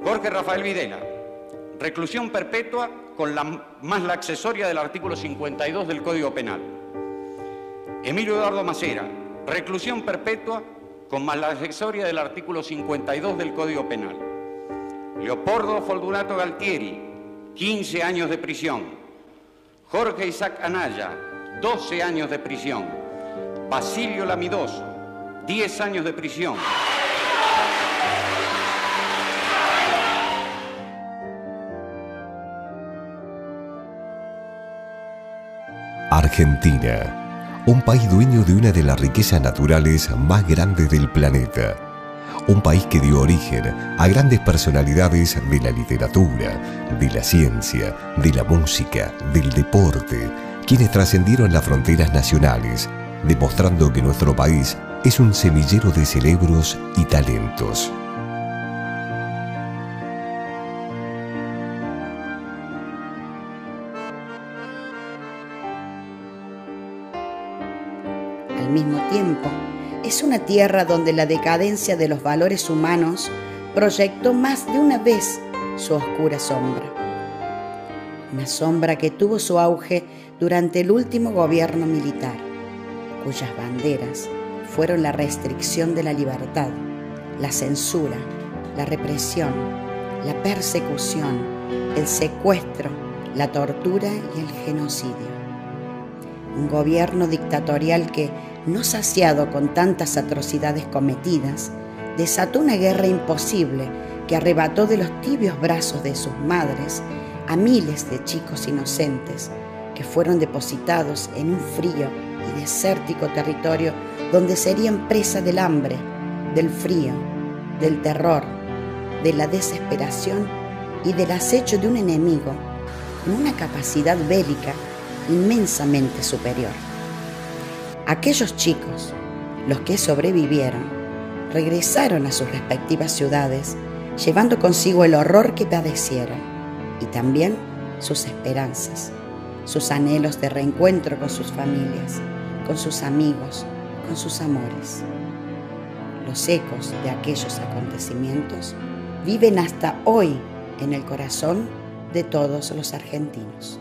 Jorge Rafael Videla, reclusión perpetua con más la accesoria del artículo 52 del Código Penal. Emilio Eduardo Macera, reclusión perpetua con más la accesoria del artículo 52 del Código Penal. Leopoldo Fortunato Galtieri, 15 años de prisión. Jorge Isaac Anaya, 12 años de prisión. Basilio Lamidoso, 10 años de prisión. Argentina, un país dueño de una de las riquezas naturales más grandes del planeta. Un país que dio origen a grandes personalidades de la literatura, de la ciencia, de la música, del deporte, quienes trascendieron las fronteras nacionales, demostrando que nuestro país es un semillero de cerebros y talentos. Al mismo tiempo, es una tierra donde la decadencia de los valores humanos proyectó más de una vez su oscura sombra. Una sombra que tuvo su auge durante el último gobierno militar, cuyas banderas fueron la restricción de la libertad, la censura, la represión, la persecución, el secuestro, la tortura y el genocidio. Un gobierno dictatorial que, no saciado con tantas atrocidades cometidas, desató una guerra imposible que arrebató de los tibios brazos de sus madres a miles de chicos inocentes que fueron depositados en un frío y desértico territorio donde serían presa del hambre, del frío, del terror, de la desesperación y del acecho de un enemigo con una capacidad bélica inmensamente superior. Aquellos chicos, los que sobrevivieron, regresaron a sus respectivas ciudades llevando consigo el horror que padecieron y también sus esperanzas, sus anhelos de reencuentro con sus familias, con sus amigos, con sus amores. Los ecos de aquellos acontecimientos viven hasta hoy en el corazón de todos los argentinos.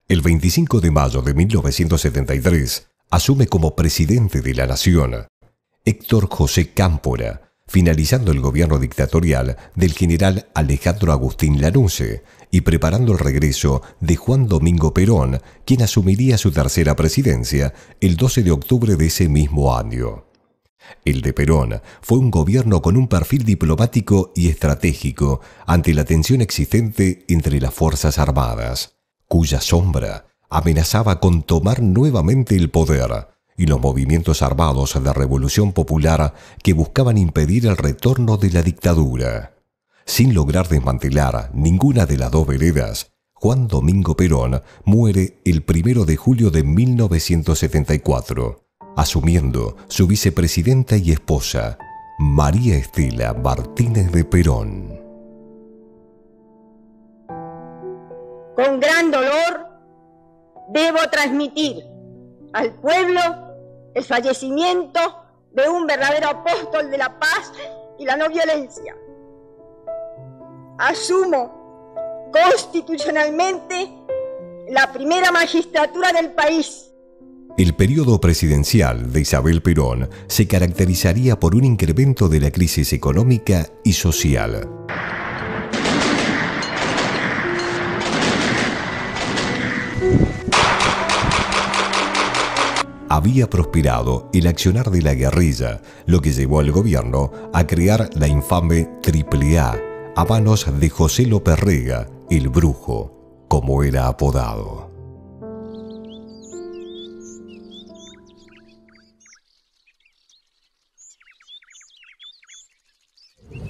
El 25 de mayo de 1973 asume como presidente de la Nación Héctor José Cámpora, finalizando el gobierno dictatorial del general Alejandro Agustín Lanusse y preparando el regreso de Juan Domingo Perón, quien asumiría su tercera presidencia el 12 de octubre de ese mismo año. El de Perón fue un gobierno con un perfil diplomático y estratégico ante la tensión existente entre las Fuerzas Armadas, cuya sombra amenazaba con tomar nuevamente el poder, y los movimientos armados de Revolución Popular que buscaban impedir el retorno de la dictadura. Sin lograr desmantelar ninguna de las dos veredas, Juan Domingo Perón muere el 1 de julio de 1974, asumiendo su vicepresidenta y esposa, María Estela Martínez de Perón. Con gran dolor debo transmitir al pueblo el fallecimiento de un verdadero apóstol de la paz y la no violencia. Asumo constitucionalmente la primera magistratura del país El periodo presidencial de Isabel Perón se caracterizaría por un incremento de la crisis económica y social. Había prosperado el accionar de la guerrilla, lo que llevó al gobierno a crear la infame AAA a manos de José López Rega, el Brujo, como era apodado.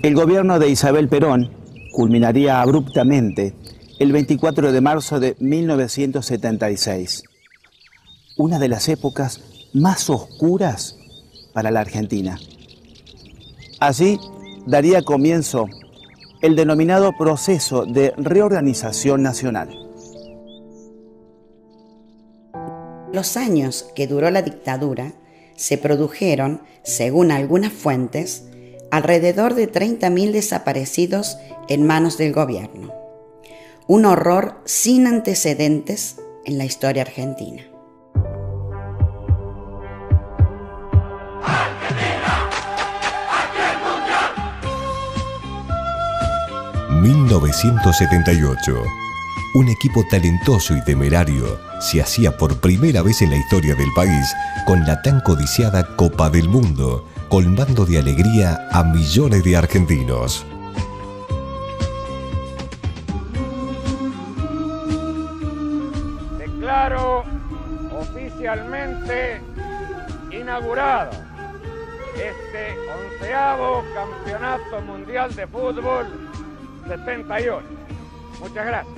El gobierno de Isabel Perón culminaría abruptamente el 24 de marzo de 1976. Una de las épocas más oscuras para la Argentina. Allí daría comienzo el denominado proceso de reorganización nacional. Los años que duró la dictadura se produjeron, según algunas fuentes, alrededor de 30.000 desaparecidos en manos del gobierno. Un horror sin antecedentes en la historia argentina. 1978. Un equipo talentoso y temerario se hacía por primera vez en la historia del país con la tan codiciada Copa del Mundo, colmando de alegría a millones de argentinos. Declaro oficialmente inaugurado este 11º Campeonato Mundial de Fútbol 78. Muchas gracias.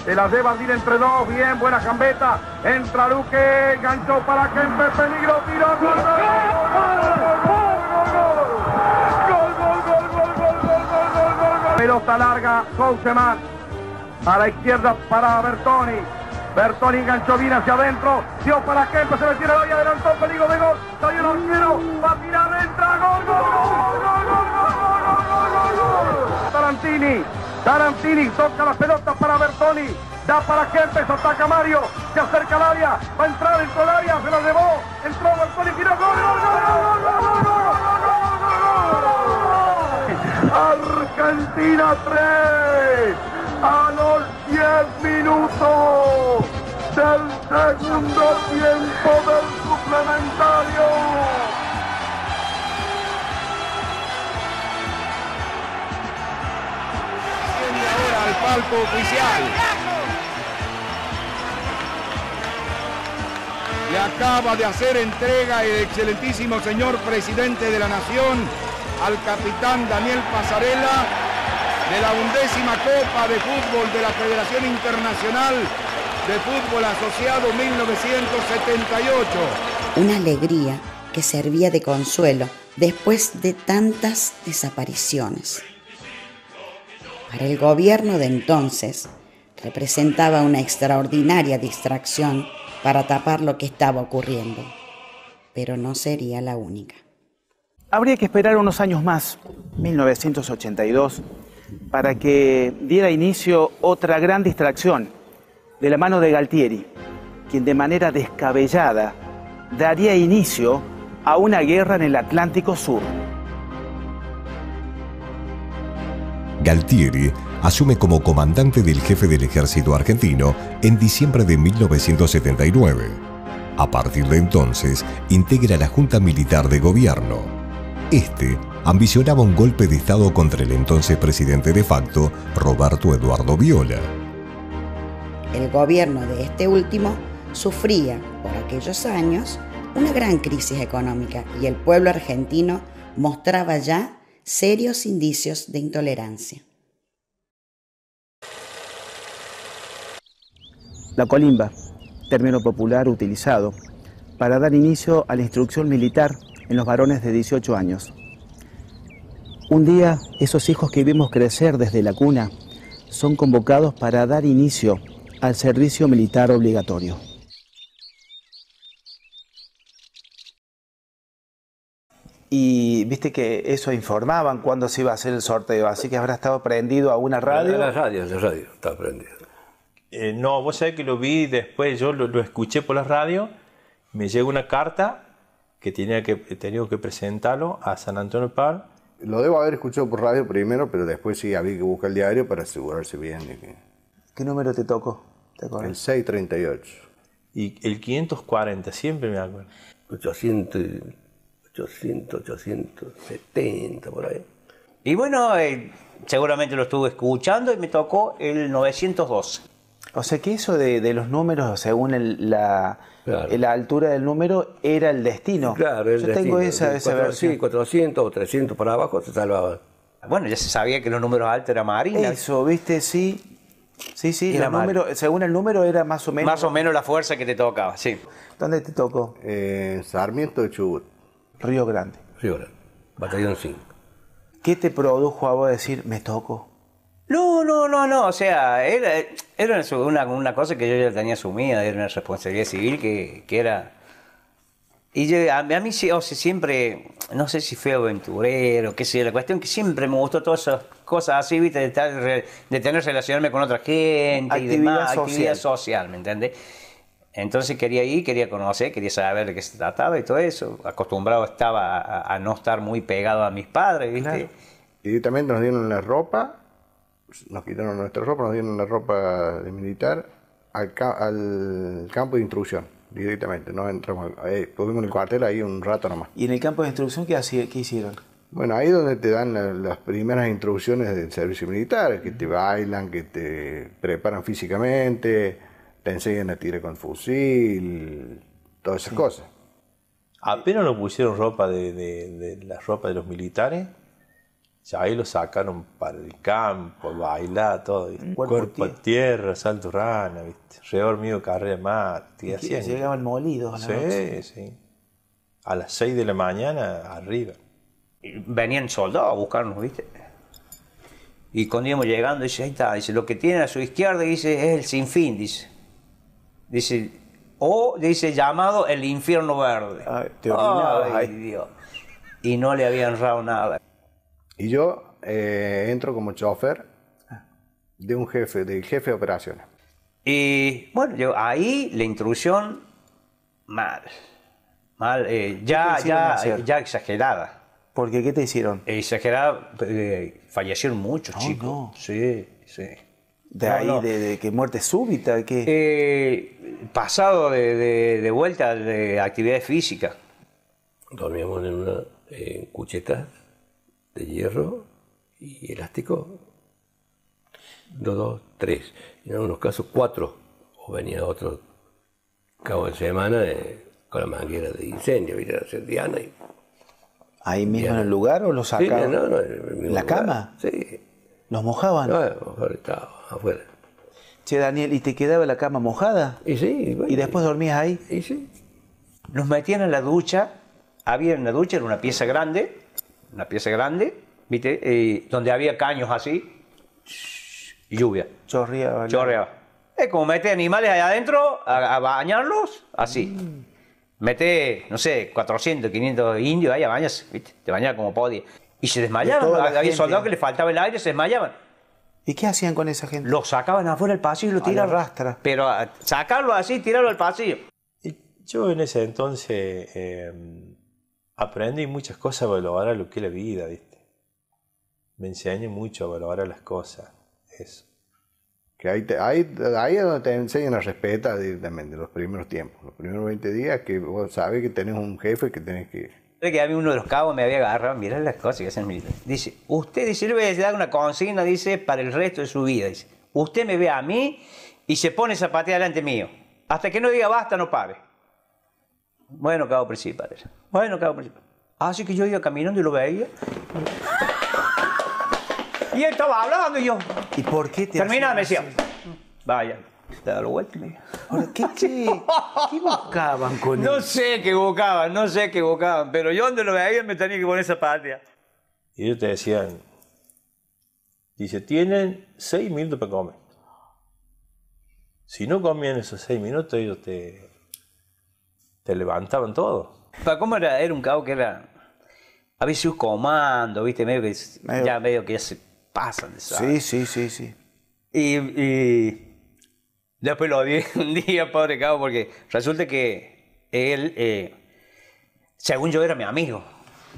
Se la lleva Dil entre dos, bien, buena gambeta. Entra Luque, ganchó para Kempe, peligro, tiro, gol, gol, gol. Pelota larga, Souseman. A la izquierda para Bertoni. Bertoni enganchó bien hacia adentro. Dio para Kempe, se le tira hoy, adelantó, peligro de gol. Soy el arquero, va a tirar, entra, gol, gol, gol, gol, gol, gol, gol. Tarantini toca la pelota para Bertoni. Da para Kempes, ataca Mario. Se acerca al área, va a entrar dentro del área, se la llevó. Entró Bertoni, tiró, gol, gol, gol, gol, gol, gol. Argentina 3 a los 10 minutos del segundo tiempo del suplementario. Asciende ahora al palco oficial. Le acaba de hacer entrega el excelentísimo señor presidente de la Nación al capitán Daniel Pasarela de la 11ª Copa de Fútbol de la Federación Internacional de Fútbol Asociado 1978. Una alegría que servía de consuelo después de tantas desapariciones. Para el gobierno de entonces, representaba una extraordinaria distracción para tapar lo que estaba ocurriendo, pero no sería la única. Habría que esperar unos años más, 1982, para que diera inicio otra gran distracción de la mano de Galtieri, quien de manera descabellada daría inicio a una guerra en el Atlántico Sur. Galtieri asume como comandante del jefe del ejército argentino en diciembre de 1979. A partir de entonces, integra la Junta Militar de Gobierno. Este ambicionaba un golpe de Estado contra el entonces presidente de facto, Roberto Eduardo Viola. El gobierno de este último sufría, por aquellos años, una gran crisis económica y el pueblo argentino mostraba ya serios indicios de intolerancia. La colimba, término popular utilizado para dar inicio a la instrucción militar en los varones de 18 años. Un día, esos hijos que vimos crecer desde la cuna son convocados para dar inicio al servicio militar obligatorio. Y viste que eso informaban cuándo se iba a hacer el sorteo, así que habrá estado prendido a una radio. La radio estaba prendido. No, vos sabés que lo vi después, yo lo escuché por la radio, me llegó una carta que tenía que presentarlo a San Antonio Par. Lo debo haber escuchado por radio primero, pero después sí había que buscar el diario para asegurarse bien de que... ¿Qué número te tocó? ¿Te acuerdas? El 638. Y el 540, siempre me acuerdo. 870, por ahí. Y bueno, seguramente lo estuve escuchando y me tocó el 912. O sea que eso de los números, según la altura del número, era el destino. Claro, Yo tengo esa versión. Sí, 400 o 300 para abajo se salvaba. Bueno, ya se sabía que los números altos eran marinas. Eso, ¿viste? Sí. Sí, los números, según el número era más o menos... Más o menos la fuerza que te tocaba, sí. ¿Dónde te tocó? Sarmiento de Chubut. Río Grande. Río Grande, batallón 5. ¿Qué te produjo a vos decir, me tocó? No, o sea, era una cosa que yo ya tenía asumida, era una responsabilidad civil que era... Y yo, a mí siempre, no sé si fui aventurero, qué sé yo, la cuestión que siempre me gustó todas esas cosas así, ¿viste? De tener relacionarme con otra gente y demás, actividad social, ¿me entiendes? Entonces quería ir, quería conocer, quería saber de qué se trataba y todo eso. Acostumbrado estaba a no estar muy pegado a mis padres, ¿viste? Claro. Y directamente nos dieron la ropa, nos quitaron nuestra ropa, nos dieron la ropa de militar al campo de instrucción. Directamente, no entramos, estuvimos en el cuartel ahí un rato nomás. ¿Y en el campo de instrucción qué hicieron? Bueno, ahí es donde te dan las primeras instrucciones del servicio militar, que te bailan, que te preparan físicamente, te enseñan a tirar con fusil, todas esas cosas. Apenas nos pusieron ropa de la ropa de los militares, ya ahí lo sacaron para el campo, bailar, todo. Cuerpo a tierra, salto rana, ¿viste? Redormido, carrera de mar. Llegaban molidos a la noche. Sí. A las 6 de la mañana, arriba. Y venían soldados a buscarnos, ¿viste? Y cuando íbamos llegando, dice, ahí está, dice, lo que tiene a su izquierda, dice, es el sinfín, dice. Dice, llamado el infierno verde. Ay, te orinabas ahí. Dios. Y no le habían errado nada. Y yo entro como chofer del jefe de operaciones. Y bueno, ahí la instrucción mal, ya exagerada. ¿Por qué? ¿Qué te hicieron? Exagerada, fallecieron muchos chicos. No. Sí. De que muerte súbita, ¿qué? Pasado de vuelta de actividades físicas. Dormíamos en una cucheta de hierro y elástico, 2, 3, en algunos casos 4, o venía otro cabo de semana con la manguera de incendio, ¿viste? A hacer diana. ¿Ahí mismo en el lugar o los sacaban? Sí, no, ¿En la cama? Sí. ¿Los mojaban? No, estaba afuera. Che, Daniel, ¿y te quedaba la cama mojada? Y sí. Bueno, ¿Y después dormías ahí? Y sí. Nos metían en la ducha, había en la ducha, era una pieza grande, ¿viste? Donde había caños así, y lluvia. Chorreaba. Es como mete animales allá adentro a bañarlos, así. Mete, no sé, 400, 500 indios ahí a bañarse, ¿viste? Te bañaban como podía. Y se desmayaban, había soldados que les faltaba el aire, se desmayaban. ¿Y qué hacían con esa gente? Lo sacaban afuera del pasillo y lo tiraban. Rastra. Pero sacarlo así, tirarlo al pasillo. Yo en ese entonces aprendí muchas cosas a valorar lo que es la vida, ¿viste? Me enseñé mucho a valorar las cosas, eso. Que ahí es donde te enseñan a respetar directamente los primeros tiempos, los primeros 20 días, que vos sabés que tenés un jefe que tenés que... Que a mí uno de los cabos me había agarrado, mirá las cosas que hacen militar. Dice, usted, dice, le voy a dar una consigna, dice, para el resto de su vida. Dice, usted me ve a mí y se pone zapatear delante mío. Hasta que no diga basta, no pare. Bueno, cabo principal. Así que yo iba caminando y lo veía. Y él estaba hablando y yo... ¿Y por qué te terminaba, me decía, vaya, te da la vuelta. ¿Qué buscaban con él? No sé qué buscaban, pero yo donde lo veía me tenía que poner zapatia. Y ellos te decían, dice, tienen 6 minutos para comer. Si no comían esos 6 minutos, ellos te levantaban todo. Para cómo era un cabo que era a veces un comando, ¿viste? Medio que ya se pasan de Sí, sí, sí, sí. Y después lo vi un día, pobre cabo, porque resulta que él, según yo, era mi amigo,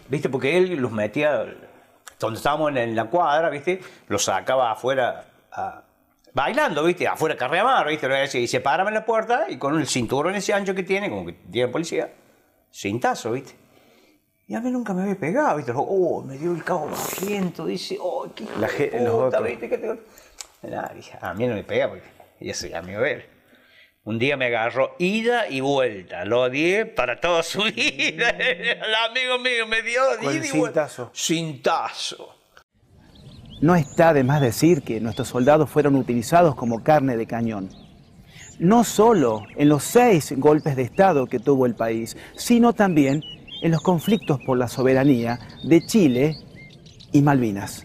¿viste? Porque él los metía, donde estábamos en la cuadra, ¿viste? Los sacaba afuera, bailando, ¿viste? Afuera carreamar, ¿viste? Y se paraban en la puerta y con el cinturón ese ancho que tiene, como que tiene policía, cintazo, ¿viste? Y a mí nunca me había pegado, ¿viste? Oh, me dio el cabo asiento, dice, oh, qué puta, ¿viste? A mí no me pega porque yo soy amigo de él. Un día me agarró ida y vuelta, lo odié para toda su vida. El amigo mío me dio ida y vuelta. Cintazo. No está de más decir que nuestros soldados fueron utilizados como carne de cañón. No solo en los 6 golpes de Estado que tuvo el país, sino también en los conflictos por la soberanía de Chile y Malvinas.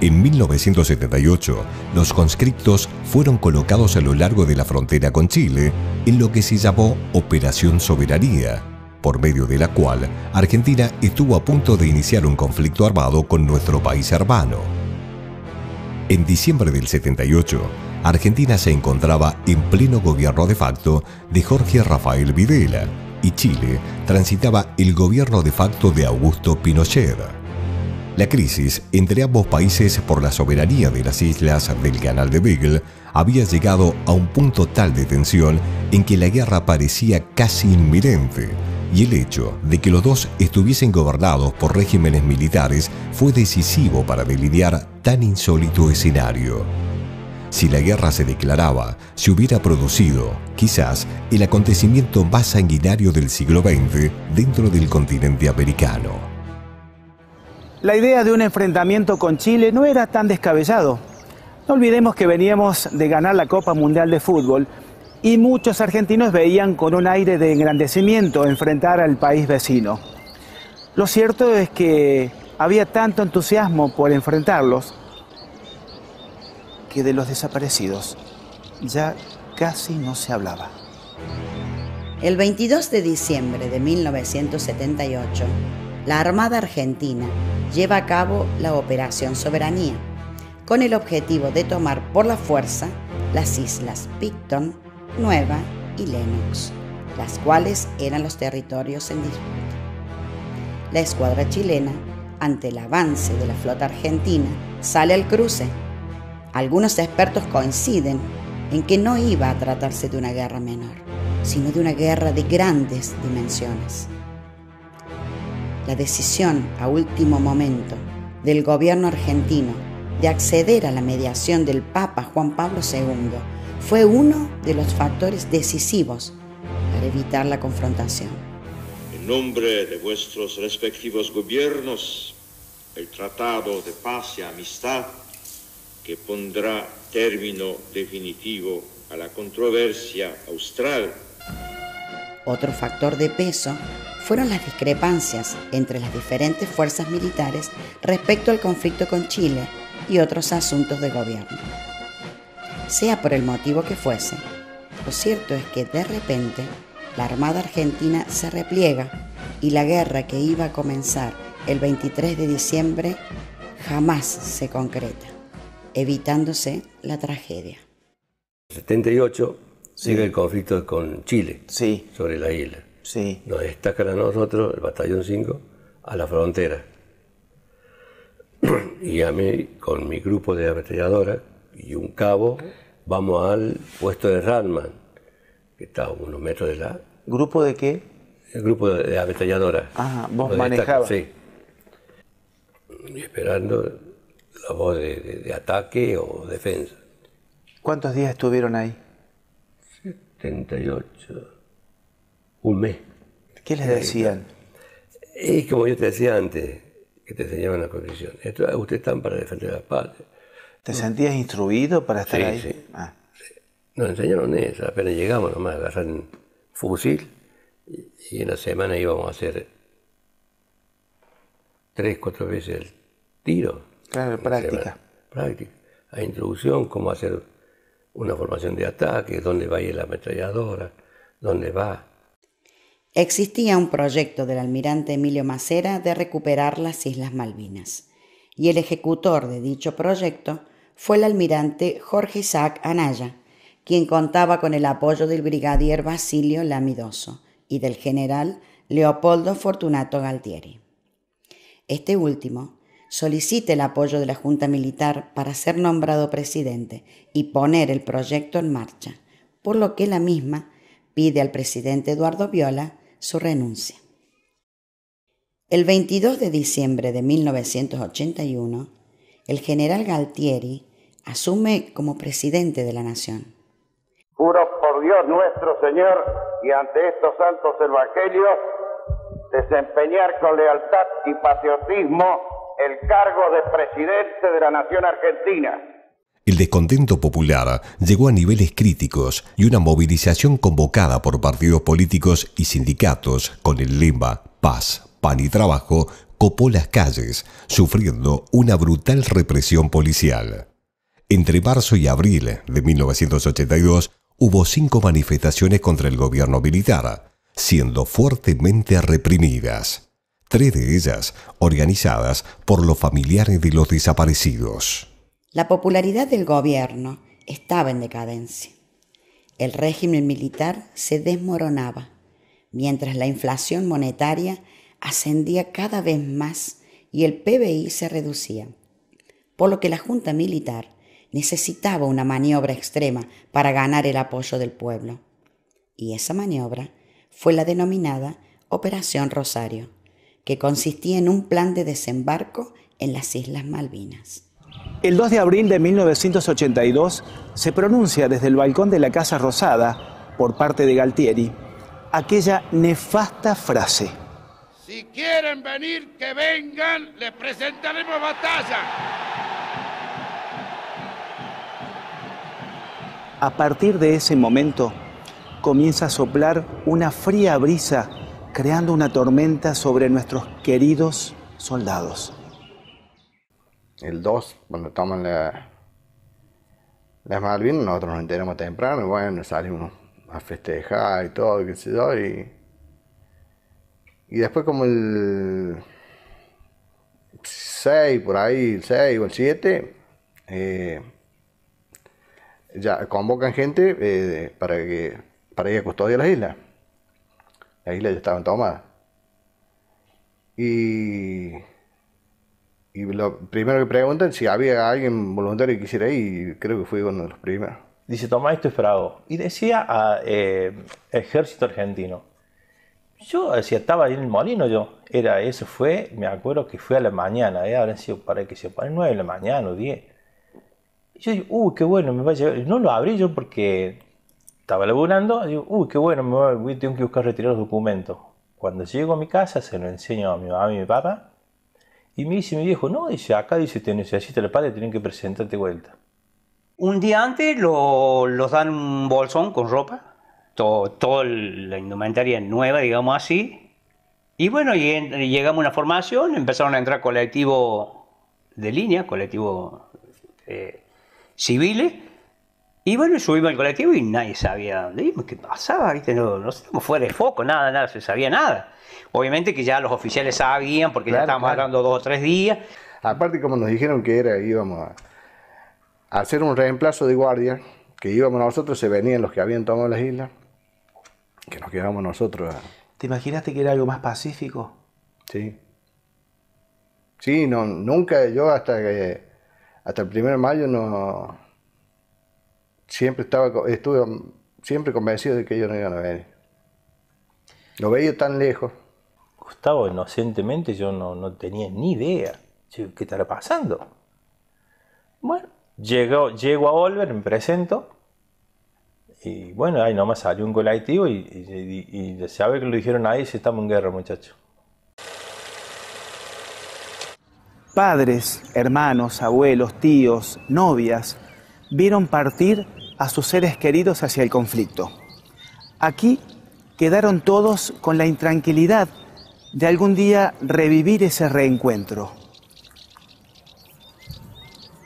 En 1978, los conscriptos fueron colocados a lo largo de la frontera con Chile en lo que se llamó Operación Soberanía, por medio de la cual Argentina estuvo a punto de iniciar un conflicto armado con nuestro país hermano. En diciembre del 78, Argentina se encontraba en pleno gobierno de facto de Jorge Rafael Videla y Chile transitaba el gobierno de facto de Augusto Pinochet. La crisis entre ambos países por la soberanía de las islas del Canal de Beagle había llegado a un punto tal de tensión en que la guerra parecía casi inminente, y el hecho de que los dos estuviesen gobernados por regímenes militares fue decisivo para delinear tan insólito escenario. Si la guerra se declaraba, se hubiera producido, quizás, el acontecimiento más sanguinario del siglo XX dentro del continente americano. La idea de un enfrentamiento con Chile no era tan descabellado. No olvidemos que veníamos de ganar la Copa Mundial de Fútbol y muchos argentinos veían con un aire de engrandecimiento enfrentar al país vecino. Lo cierto es que había tanto entusiasmo por enfrentarlos que de los desaparecidos ya casi no se hablaba. El 22 de diciembre de 1978, la Armada Argentina lleva a cabo la Operación Soberanía, con el objetivo de tomar por la fuerza las islas Picton, Nueva y Lennox, las cuales eran los territorios en disputa. La escuadra chilena, ante el avance de la flota argentina, sale al cruce. Algunos expertos coinciden en que no iba a tratarse de una guerra menor, sino de una guerra de grandes dimensiones. La decisión a último momento del gobierno argentino de acceder a la mediación del Papa Juan Pablo II fue uno de los factores decisivos para evitar la confrontación. En nombre de vuestros respectivos gobiernos, el Tratado de Paz y Amistad, que pondrá término definitivo a la controversia austral. Otro factor de peso fueron las discrepancias entre las diferentes fuerzas militares respecto al conflicto con Chile y otros asuntos de gobierno. Sea por el motivo que fuese, lo cierto es que de repente la Armada Argentina se repliega y la guerra que iba a comenzar el 23 de diciembre jamás se concreta, evitándose la tragedia. En 78 sigue el conflicto con Chile sobre la isla. Sí. Nos destacan a nosotros, el Batallón 5, a la frontera. Y a mí, con mi grupo de ametralladoras y un cabo, vamos al puesto de Radman, que está a unos metros de la... ¿Grupo de qué? El grupo de ametralladoras. Ah, vos manejabas. Sí. Y esperando la voz de ataque o defensa. ¿Cuántos días estuvieron ahí? 78. Un mes. ¿Qué les decían? Es como yo te decía antes, que te enseñaban la condición. Ustedes están para defender la patria. ¿Te sentías instruido para estar ahí? Sí. Nos enseñaron eso. Apenas llegamos nomás a agarrar un fusil y en la semana íbamos a hacer 3, 4 veces el tiro. Claro, práctica. Práctica. A introducción, cómo hacer una formación de ataque, dónde va a ir la ametralladora, dónde va. Existía un proyecto del almirante Emilio Massera de recuperar las Islas Malvinas, y el ejecutor de dicho proyecto fue el almirante Jorge Isaac Anaya, quien contaba con el apoyo del brigadier Basilio Lamidoso y del general Leopoldo Fortunato Galtieri. Este último solicita el apoyo de la Junta Militar para ser nombrado presidente y poner el proyecto en marcha, por lo que la misma pide al presidente Eduardo Viola su renuncia. El 22 de diciembre de 1981, el general Galtieri asume como presidente de la nación. Juro por Dios nuestro Señor y ante estos santos evangelios desempeñar con lealtad y patriotismo el cargo de presidente de la nación argentina. El descontento popular llegó a niveles críticos y una movilización convocada por partidos políticos y sindicatos con el lema Paz, Pan y Trabajo copó las calles, sufriendo una brutal represión policial. Entre marzo y abril de 1982 hubo 5 manifestaciones contra el gobierno militar, siendo fuertemente reprimidas. 3 de ellas organizadas por los familiares de los desaparecidos. La popularidad del gobierno estaba en decadencia. El régimen militar se desmoronaba, mientras la inflación monetaria ascendía cada vez más y el PBI se reducía, por lo que la Junta Militar necesitaba una maniobra extrema para ganar el apoyo del pueblo. Y esa maniobra fue la denominada Operación Rosario, que consistía en un plan de desembarco en las Islas Malvinas. El 2 de abril de 1982 se pronuncia desde el balcón de la Casa Rosada, por parte de Galtieri, aquella nefasta frase. Si quieren venir, que vengan, les presentaremos batalla. A partir de ese momento, comienza a soplar una fría brisa, creando una tormenta sobre nuestros queridos soldados. El 2, cuando toman las Malvinas, nosotros nos enteramos temprano, y bueno, salimos a festejar y todo, qué sé yo, y después como el 6, por ahí, el 6 o el 7, ya convocan gente para ir a custodiar las islas. Las islas ya estaban tomadas. Y lo primero que preguntan si había alguien voluntario que quisiera ir, y creo que fui uno de los primeros. Dice, toma esto y frago. Y decía Ejército Argentino. Yo decía, estaba ahí en el molino eso fue, me acuerdo que fue a la mañana, habrán sido para que se ponen 9 de la mañana o 10. Y yo digo, qué bueno, me va a llevar. No lo abrí yo porque estaba laburando, digo, qué bueno, tengo que buscar retirar los documentos. Cuando llego a mi casa se lo enseño a mi mamá y mi papá. Y me dice mi viejo, no, dice, acá dice, te necesita el padre, tienen que presentarte vuelta. Un día antes los dan un bolsón con ropa, toda la indumentaria nueva, digamos así. Y bueno, llegamos a una formación, empezaron a entrar colectivos de línea, colectivos civiles. Y bueno, subimos al colectivo y nadie sabía dónde íbamos, qué pasaba, ¿viste? No estábamos fuera de foco, nada, se sabía nada. Obviamente que ya los oficiales sabían, porque ya estábamos hablando 2 o 3 días. Aparte, como nos dijeron que íbamos a hacer un reemplazo de guardia, que íbamos nosotros, se venían los que habían tomado las islas, que nos quedábamos nosotros. ¿Te imaginaste que era algo más pacífico? Sí. Sí, no, nunca, yo hasta el 1 de mayo no... Estuve siempre convencido de que ellos no iban a venir. Lo veía tan lejos. Gustavo, inocentemente, yo no tenía ni idea. ¿Qué estará pasando? Bueno, llego a Olver, me presento. Y bueno, ahí nomás salió un colectivo y sabe que lo dijeron ahí, si estamos en guerra, muchachos. Padres, hermanos, abuelos, tíos, novias, vieron partir a sus seres queridos hacia el conflicto. Aquí quedaron todos con la intranquilidad de algún día revivir ese reencuentro.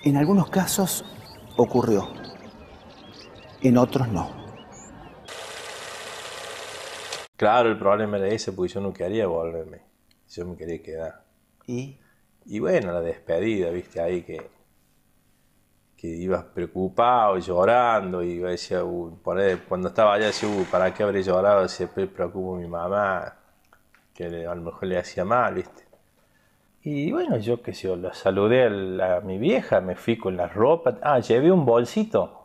En algunos casos ocurrió, en otros no. Claro, el problema era ese, porque yo no quería volverme. Yo me quería quedar. Y bueno, la despedida, viste, ahí que ibas preocupado, llorando, y yo decía, cuando estaba allá decía, ¿para qué habré llorado? Siempre preocupo a mi mamá, que a lo mejor le hacía mal, viste. Y bueno, yo qué sé, yo, la saludé a mi vieja, me fui con la ropa. Llevé un bolsito.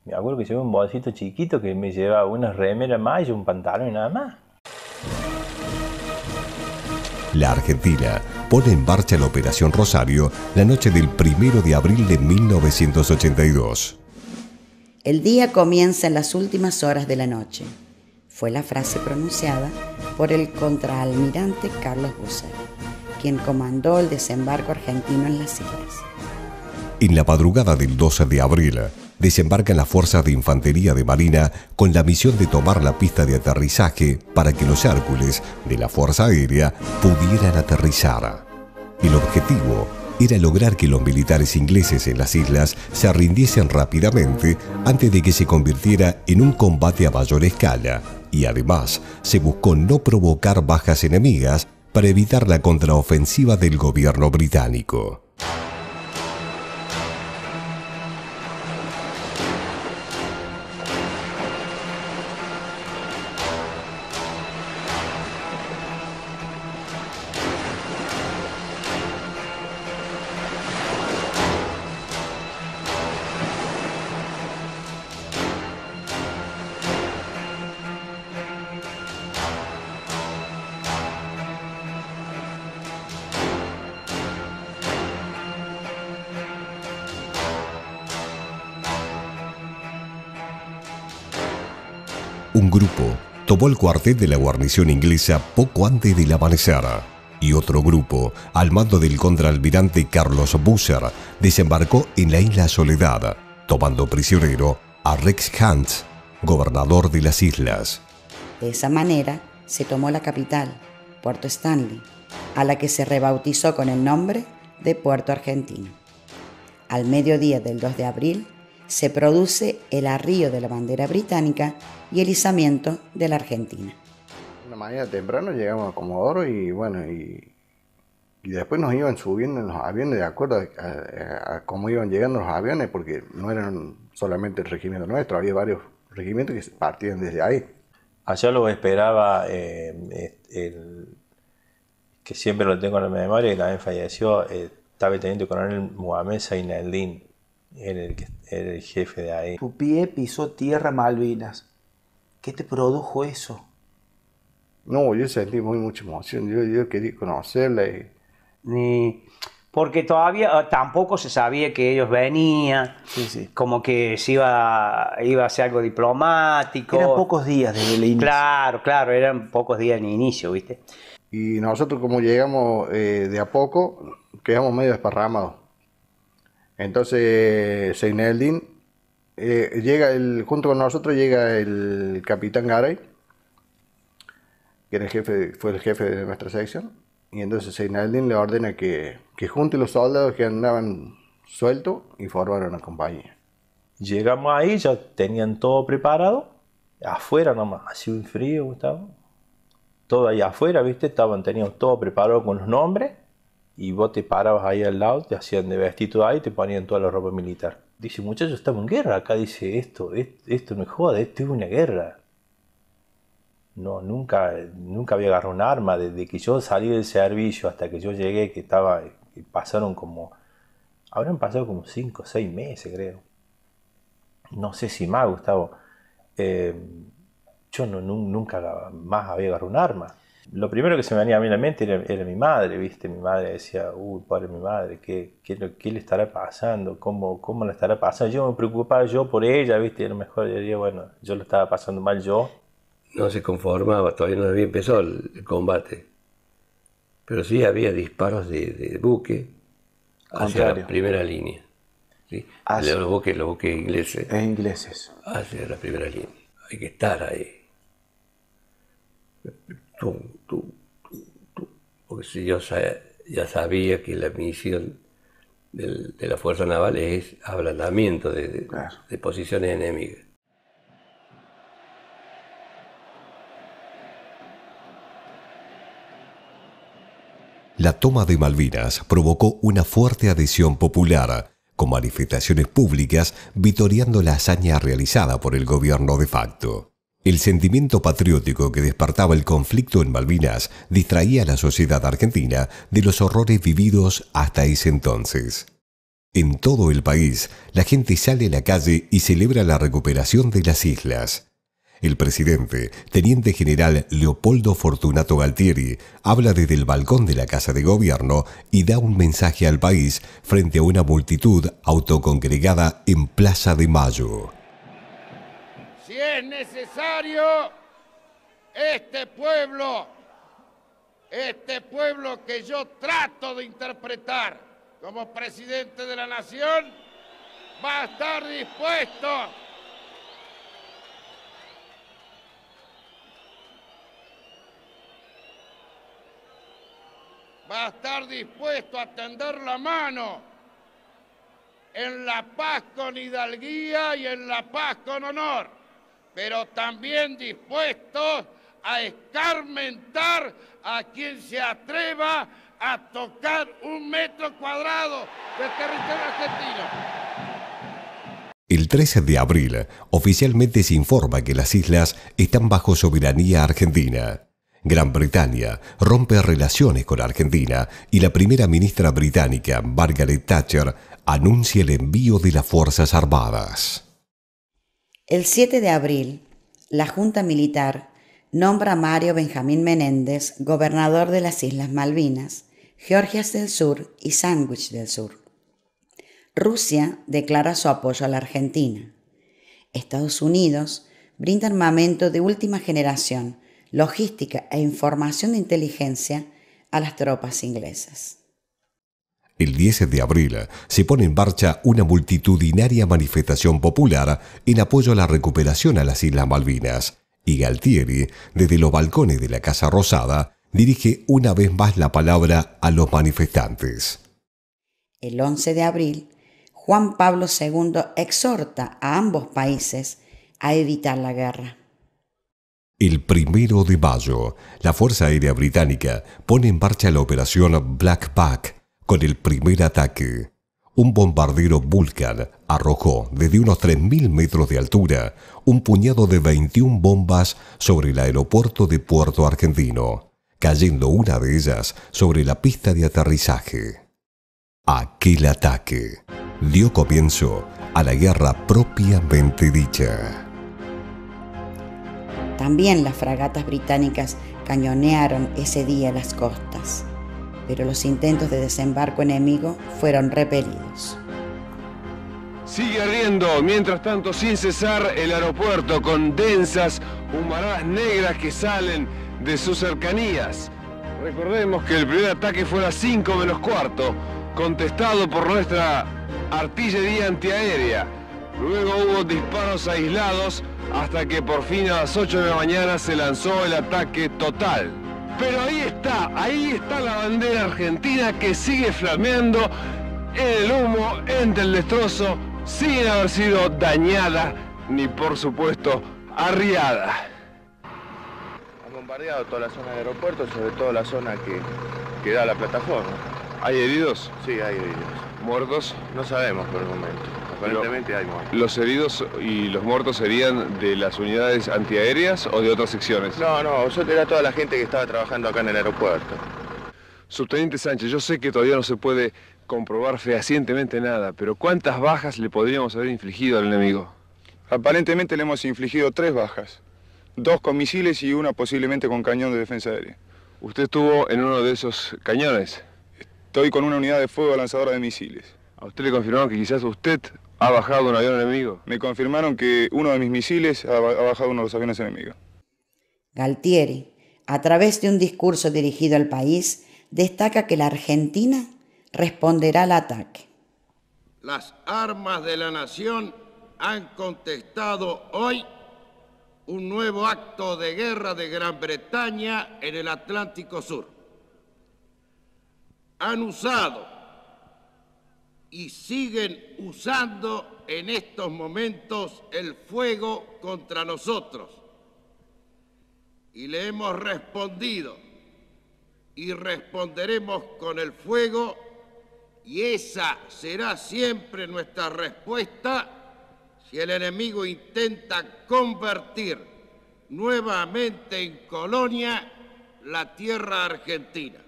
Me acuerdo que llevé un bolsito chiquito que me llevaba una remera más y un pantalón y nada más. La Argentina pone en marcha la Operación Rosario la noche del 1 de abril de 1982. El día comienza en las últimas horas de la noche. Fue la frase pronunciada por el contraalmirante Carlos Busser, quien comandó el desembarco argentino en las islas. En la madrugada del 12 de abril, desembarcan las fuerzas de infantería de Marina con la misión de tomar la pista de aterrizaje para que los Hércules de la Fuerza Aérea pudieran aterrizar. El objetivo era lograr que los militares ingleses en las islas se rindiesen rápidamente antes de que se convirtiera en un combate a mayor escala, y además se buscó no provocar bajas enemigas para evitar la contraofensiva del gobierno británico. Un grupo tomó el cuartel de la guarnición inglesa poco antes del amanecer, y otro grupo, al mando del contraalmirante Carlos Busser, desembarcó en la isla Soledad, tomando prisionero a Rex Hunt, gobernador de las islas. De esa manera se tomó la capital, Puerto Stanley, a la que se rebautizó con el nombre de Puerto Argentino. Al mediodía del 2 de abril se produce el arrío de la bandera británica y el izamiento de la Argentina. Una mañana temprano llegamos a Comodoro y bueno, y después nos iban subiendo en los aviones de acuerdo a cómo iban llegando los aviones, porque no eran solamente el regimiento nuestro, había varios regimientos que partían desde ahí. Allá lo esperaba que siempre lo tengo en la memoria, que también falleció, estaba el teniente coronel Mohamed Zaineldin, era el jefe de ahí. Tu pie pisó tierra Malvinas. ¿Qué te produjo eso? No, yo sentí mucha emoción, yo quería conocerla. Porque todavía tampoco se sabía que ellos venían, como que se iba a hacer algo diplomático. Eran pocos días desde el inicio. Claro, eran pocos días en el inicio, ¿viste? Y nosotros como llegamos de a poco, quedamos medio desparramados. Entonces Zaineldin junto con nosotros llega el capitán Garay, que era fue el jefe de nuestra sección, y entonces Zaineldin le ordena que junte los soldados que andaban sueltos y formaron una compañía. Llegamos ahí, ya tenían todo preparado, afuera nomás, hacía un frío, Gustavo. Todo ahí afuera, ¿viste? Tenían todo preparado con los nombres, y vos te parabas ahí al lado, te hacían de vestido ahí y te ponían toda la ropa militar. Dice, muchachos, estamos en guerra. Acá dice, esto no es joda, esto es una guerra. No, nunca había agarrado un arma. Desde que yo salí del servicio hasta que yo llegué, que habrán pasado como 5 o 6 meses, creo. No sé si más, Gustavo. Yo nunca más había agarrado un arma. Lo primero que se me venía a mí en la mente era mi madre, ¿viste? Mi madre decía, pobre mi madre, ¿qué le estará pasando? ¿Cómo le estará pasando? Yo me preocupaba yo por ella, ¿viste? Y a lo mejor diría, bueno, yo lo estaba pasando mal yo. No se conformaba, todavía no había empezado el combate. Pero sí había disparos de buque hacia la primera línea. ¿Sí? Los buques ingleses. Hacia la primera línea. Hay que estar ahí. Porque si yo ya sabía que la misión de la Fuerza Naval es ablandamiento de posiciones enemigas. la toma de Malvinas provocó una fuerte adhesión popular, con manifestaciones públicas vitoreando la hazaña realizada por el gobierno de facto. El sentimiento patriótico que despertaba el conflicto en Malvinas distraía a la sociedad argentina de los horrores vividos hasta ese entonces. En todo el país, la gente sale a la calle y celebra la recuperación de las islas. El presidente, teniente general Leopoldo Fortunato Galtieri, habla desde el balcón de la Casa de Gobierno y da un mensaje al país frente a una multitud autocongregada en Plaza de Mayo. Si es necesario, este pueblo que yo trato de interpretar como presidente de la nación, va a estar dispuesto a tender la mano en la paz con hidalguía y en la paz con honor, pero también dispuesto a escarmentar a quien se atreva a tocar 1 metro cuadrado del territorio argentino. El 13 de abril, oficialmente se informa que las islas están bajo soberanía argentina. Gran Bretaña rompe relaciones con Argentina y la primera ministra británica, Margaret Thatcher, anuncia el envío de las Fuerzas Armadas. El 7 de abril, la Junta Militar nombra a Mario Benjamín Menéndez gobernador de las Islas Malvinas, Georgias del Sur y Sandwich del Sur. Rusia declara su apoyo a la Argentina. Estados Unidos brinda armamento de última generación, logística e información de inteligencia a las tropas inglesas. El 10 de abril se pone en marcha una multitudinaria manifestación popular en apoyo a la recuperación a las Islas Malvinas, y Galtieri, desde los balcones de la Casa Rosada, dirige una vez más la palabra a los manifestantes. El 11 de abril, Juan Pablo II exhorta a ambos países a evitar la guerra. El 1 de mayo, la Fuerza Aérea Británica pone en marcha la operación Blackback con el primer ataque. Un bombardero Vulcan arrojó desde unos 3.000 metros de altura un puñado de 21 bombas sobre el aeropuerto de Puerto Argentino, cayendo una de ellas sobre la pista de aterrizaje. Aquel ataque dio comienzo a la guerra propiamente dicha. También las fragatas británicas cañonearon ese día las costas, pero los intentos de desembarco enemigo fueron repelidos. Sigue ardiendo, mientras tanto, sin cesar, el aeropuerto con densas humaradas negras que salen de sus cercanías. Recordemos que el primer ataque fue a las 5 menos cuarto, contestado por nuestra artillería antiaérea. Luego hubo disparos aislados hasta que por fin a las 8 de la mañana se lanzó el ataque total. Pero ahí está la bandera argentina que sigue flameando en el humo, entre el destrozo, sin haber sido dañada ni por supuesto arriada. Han bombardeado toda la zona del aeropuerto, sobre todo la zona que da a la plataforma. ¿Hay heridos? Sí, hay heridos. ¿Muertos? No sabemos por el momento. Aparentemente hay muertos. ¿Los heridos y los muertos serían de las unidades antiaéreas o de otras secciones? No, era toda la gente que estaba trabajando acá en el aeropuerto. Subteniente Sánchez, yo sé que todavía no se puede comprobar fehacientemente nada, pero ¿cuántas bajas le podríamos haber infligido al enemigo? Aparentemente le hemos infligido 3 bajas. 2 con misiles y 1 posiblemente con cañón de defensa aérea. ¿Usted estuvo en uno de esos cañones? Estoy con una unidad de fuego lanzadora de misiles. ¿A usted le confirmaron que quizás usted ha bajado un avión enemigo? Me confirmaron que uno de mis misiles ha bajado uno de los aviones enemigos. Galtieri, a través de un discurso dirigido al país, destaca que la Argentina responderá al ataque. Las armas de la nación han contestado hoy un nuevo acto de guerra de Gran Bretaña en el Atlántico Sur. Han usado y siguen usando en estos momentos el fuego contra nosotros. Y le hemos respondido y responderemos con el fuego, y esa será siempre nuestra respuesta si el enemigo intenta convertir nuevamente en colonia la tierra argentina.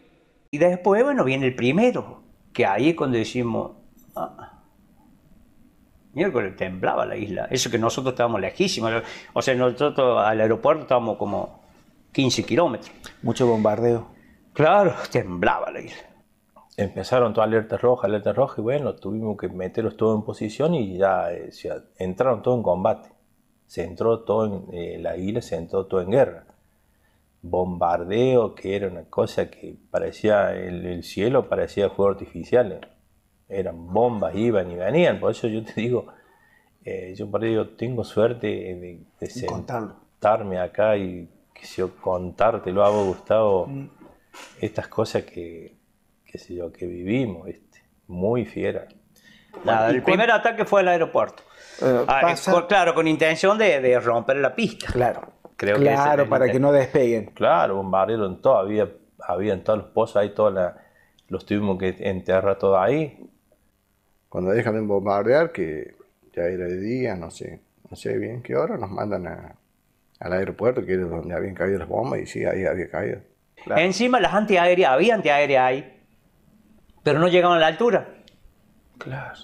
Y después, bueno, viene el primero, que ahí es cuando decimos, miércoles temblaba la isla. Eso que nosotros estábamos lejísimos. O sea, nosotros al aeropuerto estábamos como 15 kilómetros. Mucho bombardeo. Claro, temblaba la isla. Empezaron toda alerta roja, y bueno, tuvimos que meterlos todos en posición y ya entraron todos en combate. Se entró todo en la isla, se entró todo en guerra. Bombardeo, que era una cosa que parecía, el cielo parecía fuegos artificiales. Eran bombas, iban y venían. Por eso yo te digo, yo por ello tengo suerte de sentarme acá y que yo contártelo a vos, Gustavo, estas cosas que vivimos, muy fiera. Nada, el primer ataque fue al aeropuerto. Claro, con intención de romper la pista. Claro. Creo claro, que para que no despeguen. Claro, bombardearon todo, había en todos los pozos ahí, los tuvimos que enterrar todo ahí. Cuando dejan de bombardear, que ya era de día, no sé bien qué hora, nos mandan al aeropuerto, que era donde habían caído las bombas, y sí, ahí había caído. Claro. Encima las antiaéreas, había antiaéreas ahí, pero no llegaban a la altura. Claro.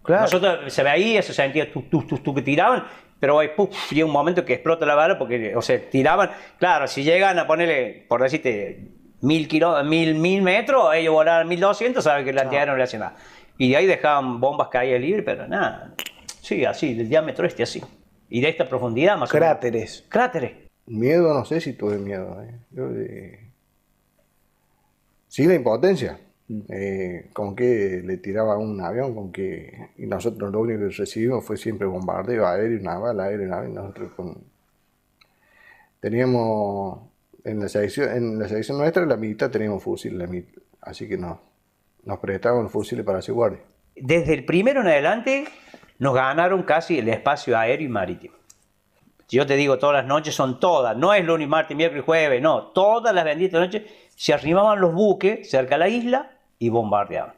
Nosotros se veía, se sentía tú que tiraban, pero ahí llega un momento que explota la bala porque, o sea, tiraban. Claro, si llegan a ponerle, por decirte, 1000 metros, ellos volaban 1200, saben que el antiaéreo no le hacía nada. Y de ahí dejaban bombas caídas libres, pero nada. Sí, así, del diámetro así. Y de esta profundidad más Cráteres. Cráteres. Miedo, no sé si tuve miedo. Sí, la impotencia. Con que le tiraba un avión, y nosotros lo único que recibimos fue siempre bombardeo aéreo, naval, y nosotros teníamos en la sección nuestra, la mitad teníamos fusiles, así que nos prestaban fusiles para hacer guardia. Desde el primero en adelante nos ganaron casi el espacio aéreo y marítimo. Yo te digo, todas las noches son todas, no es lunes, martes, miércoles, jueves, no, todas las benditas noches se arrimaban los buques cerca de la isla y bombardeaban.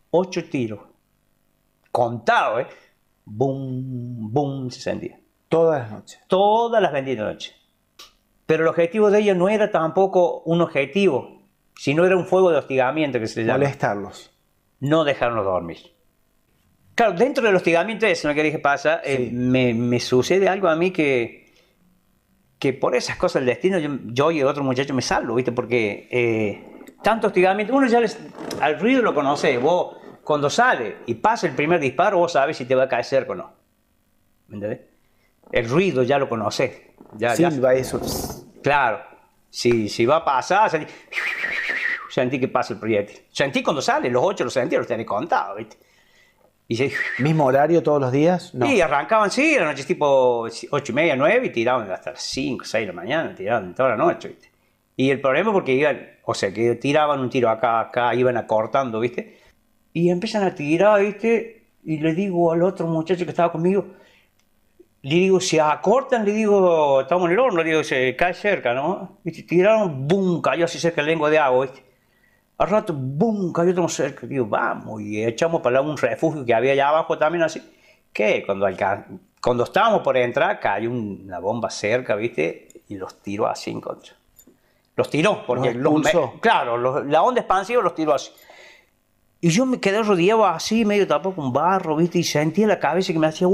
8 tiros, contados, boom, boom, se sentía. Todas las noches. Todas las benditas noches. Pero el objetivo de ellos no era tampoco un objetivo, sino era un fuego de hostigamiento que se le llama. Molestarlos. No dejarnos dormir. Claro, dentro del hostigamiento eso, ¿no? Que dije pasa, sí. Me sucede algo a mí que por esas cosas del destino yo y otro muchacho me salvo, ¿viste? Porque tanto hostigamiento, uno ya al ruido lo conoce, vos cuando sale y pasa el primer disparo, vos sabes si te va a caer cerca o no. ¿Me entendés? El ruido ya lo conocés. Silba eso. Claro. Si va a pasar, sentí que pasa el proyectil. Sentí cuando sale, los 8 los sentí, los tenés contados, ¿viste? ¿Mismo horario todos los días? No. Sí, arrancaban, sí, la noche tipo 8:30, 9 y tiraban hasta las 5, 6 de la mañana, tiraban toda la noche, ¿viste? Y el problema porque iban, o sea, que tiraban un tiro acá, iban acortando, ¿viste? Y empiezan a tirar, ¿viste? Y le digo al otro muchacho que estaba conmigo, le digo, si acortan, le digo, estamos en el horno, le digo, se cae cerca, ¿no? ¿Viste? Tiraron, boom, cayó así cerca el lengua de agua, ¿viste? Al rato, boom, cayó otro cerca. Digo, vamos, y echamos para un refugio que había allá abajo también así. Que cuando estábamos por entrar, cayó una bomba cerca, ¿viste? Y los tiró así en contra. Los tiró, porque la onda expansiva los tiró así. Y yo me quedé rodeado así, medio tapado con barro, ¿viste? Y sentía la cabeza que me hacía,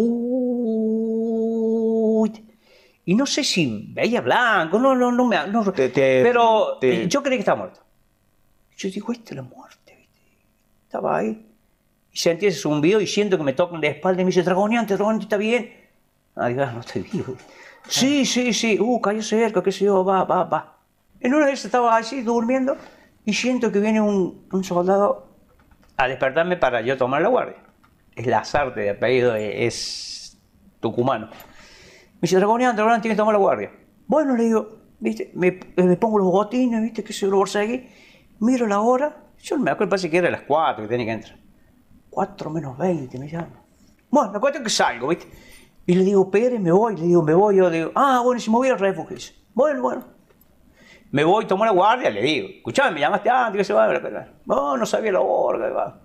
y no sé si veía blanco, pero yo creí que estaba muerto. Yo digo, esta es la muerte, ¿viste? Estaba ahí. Y sentí ese zumbido y siento que me tocan la espalda y me dice, Dragoneante, ¿está bien? Digo, no estoy vivo. Sí. Cayó cerca, qué sé yo, va. En una vez estaba así, durmiendo, y siento que viene un soldado a despertarme para yo tomar la guardia. Es Lazarte de apellido, es tucumano. Me dice, Dragoneante, tiene que tomar la guardia. Bueno, le digo, ¿viste? Me pongo los botines, ¿viste? Que se lo borseguí. Miro la hora, yo no me acuerdo, parece que era a las 4 que tenía que entrar. 4 menos 20 me llama. Bueno, me acuerdo que salgo, ¿viste? Y le digo, Pérez, me voy. Le digo, me voy. Yo digo, bueno, si me voy al refugio. Dice, bueno. Me voy, tomo la guardia, le digo, escuchame, me llamaste antes que se va. No, no sabía la hora.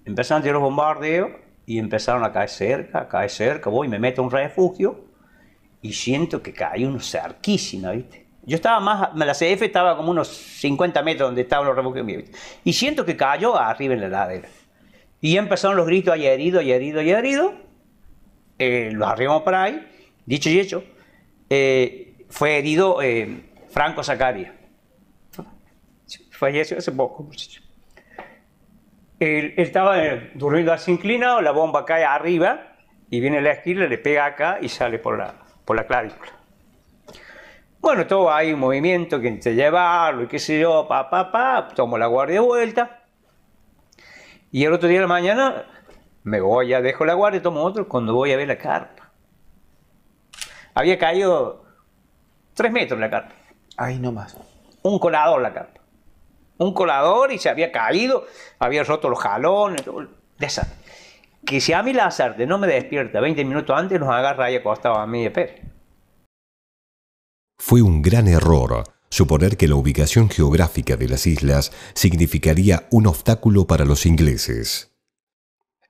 Empezaron a tirar los bombardeos y empezaron a caer cerca, voy, me meto a un refugio y siento que cae uno cerquísima, ¿viste? Yo estaba más, la CF estaba como unos 50 metros donde estaban los refugios míos, ¿viste? Y siento que cayó arriba en la ladera. Y empezaron los gritos, hay herido. Los arribamos para ahí, dicho y hecho, fue herido Franco Zacaria. Falleció hace poco, muchacho. Él estaba durmiendo así inclinado, la bomba cae arriba y viene la esquina, le pega acá y sale por la clavícula. Bueno, todo hay un movimiento que te llevarlo y qué sé yo, tomo la guardia de vuelta. Y el otro día de la mañana me voy, ya dejo la guardia, tomo otro, cuando voy a ver la carpa. Había caído 3 metros la carpa. Ahí nomás. Un colador la carpa. Un colador y se había caído, había roto los jalones, de esa. Que si a mí la Lasarte no me despierta 20 minutos antes, nos agarra ahí acostado a mí de Pérez. Fue un gran error suponer que la ubicación geográfica de las islas significaría un obstáculo para los ingleses.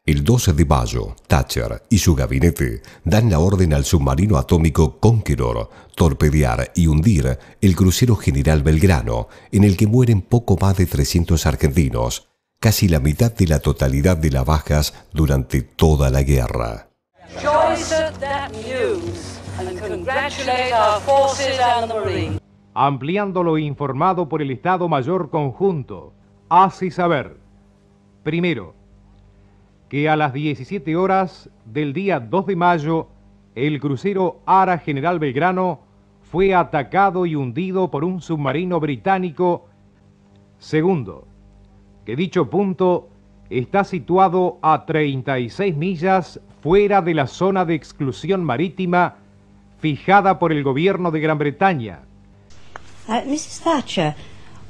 El 12 de mayo, Thatcher y su gabinete dan la orden al submarino atómico Conqueror torpedear y hundir el crucero General Belgrano, en el que mueren poco más de 300 argentinos, casi la mitad de la totalidad de las bajas durante toda la guerra. Ampliando lo informado por el Estado Mayor Conjunto, hace saber, primero, que a las 17 horas del día 2 de mayo, el crucero Ara General Belgrano fue atacado y hundido por un submarino británico. Segundo, que dicho punto está situado a 36 millas fuera de la zona de exclusión marítima fijada por el gobierno de Gran Bretaña. Mrs. Thatcher,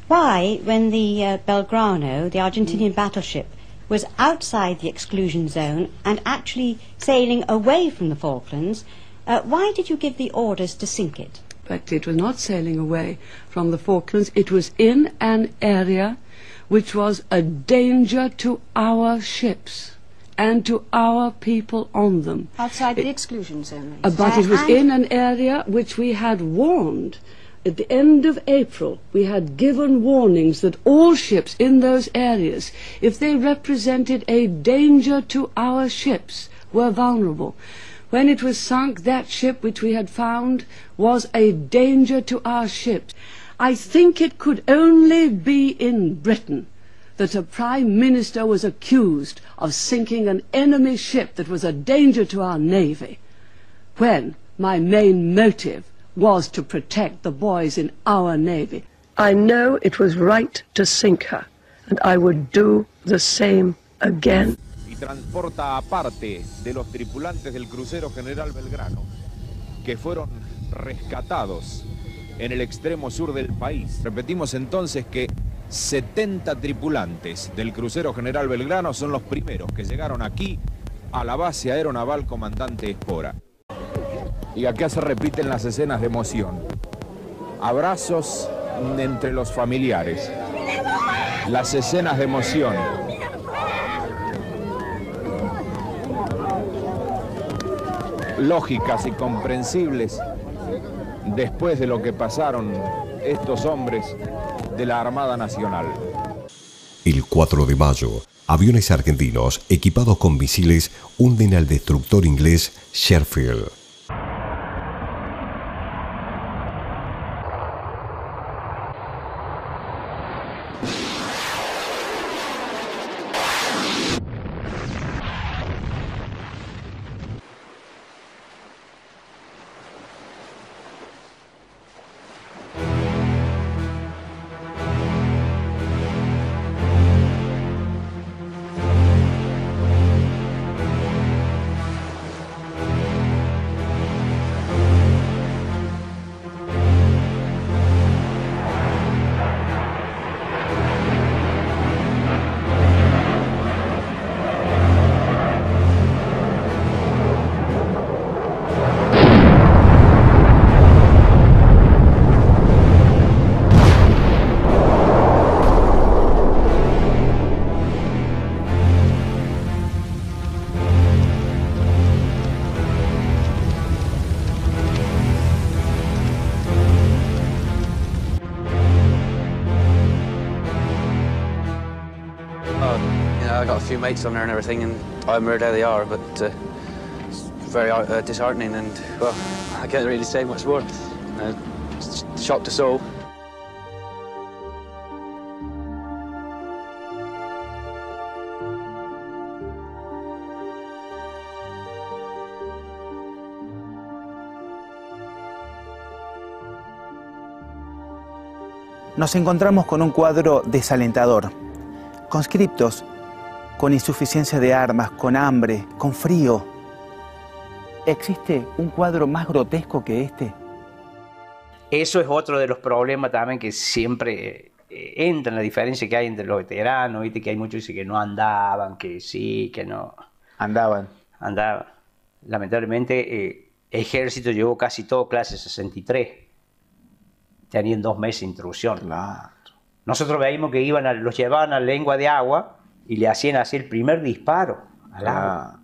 why, when the Belgrano, the Argentinian battleship, was outside the exclusion zone and actually sailing away from the Falklands, why did you give the orders to sink it? But it was not sailing away from the Falklands. It was in an area which was a danger to our ships and to our people on them. Outside the exclusion zone? But it was in an area which we had warned. At the end of April, we had given warnings that all ships in those areas, if they represented a danger to our ships, were vulnerable. When it was sunk, that ship which we had found was a danger to our ships. I think it could only be in Britain that a Prime Minister was accused of sinking an enemy ship that was a danger to our Navy, when my main motive was to protect the boys in our Navy. I know it was right to sink her, and I would do the same again. Y transporta a parte de los tripulantes del crucero General Belgrano, que fueron rescatados en el extremo sur del país. Repetimos entonces que 70 tripulantes del crucero General Belgrano son los primeros que llegaron aquí a la base aeronaval Comandante Espora. Y acá se repiten las escenas de emoción. Abrazos entre los familiares. Las escenas de emoción. Lógicas y comprensibles después de lo que pasaron estos hombres de la Armada Nacional. El 4 de mayo, aviones argentinos equipados con misiles hunden al destructor inglés Sheffield. I got a few mates on there and everything, and I haven't heard how they are, but it's very disheartening, and, well, I can't really say much more. It's shocked us all. Nos encontramos con un cuadro desalentador. Conscriptos, con insuficiencia de armas, con hambre, con frío. ¿Existe un cuadro más grotesco que este? Eso es otro de los problemas también que siempre entra en la diferencia que hay entre los veteranos, ¿viste? Que hay muchos que dicen que no andaban, que sí, que no. Andaban. Andaban. Lamentablemente, ejército llevó casi todo clase 63. Tenían 2 meses de instrucción. Claro. Nosotros veíamos que los llevaban a la lengua de agua y le hacían así el primer disparo al agua.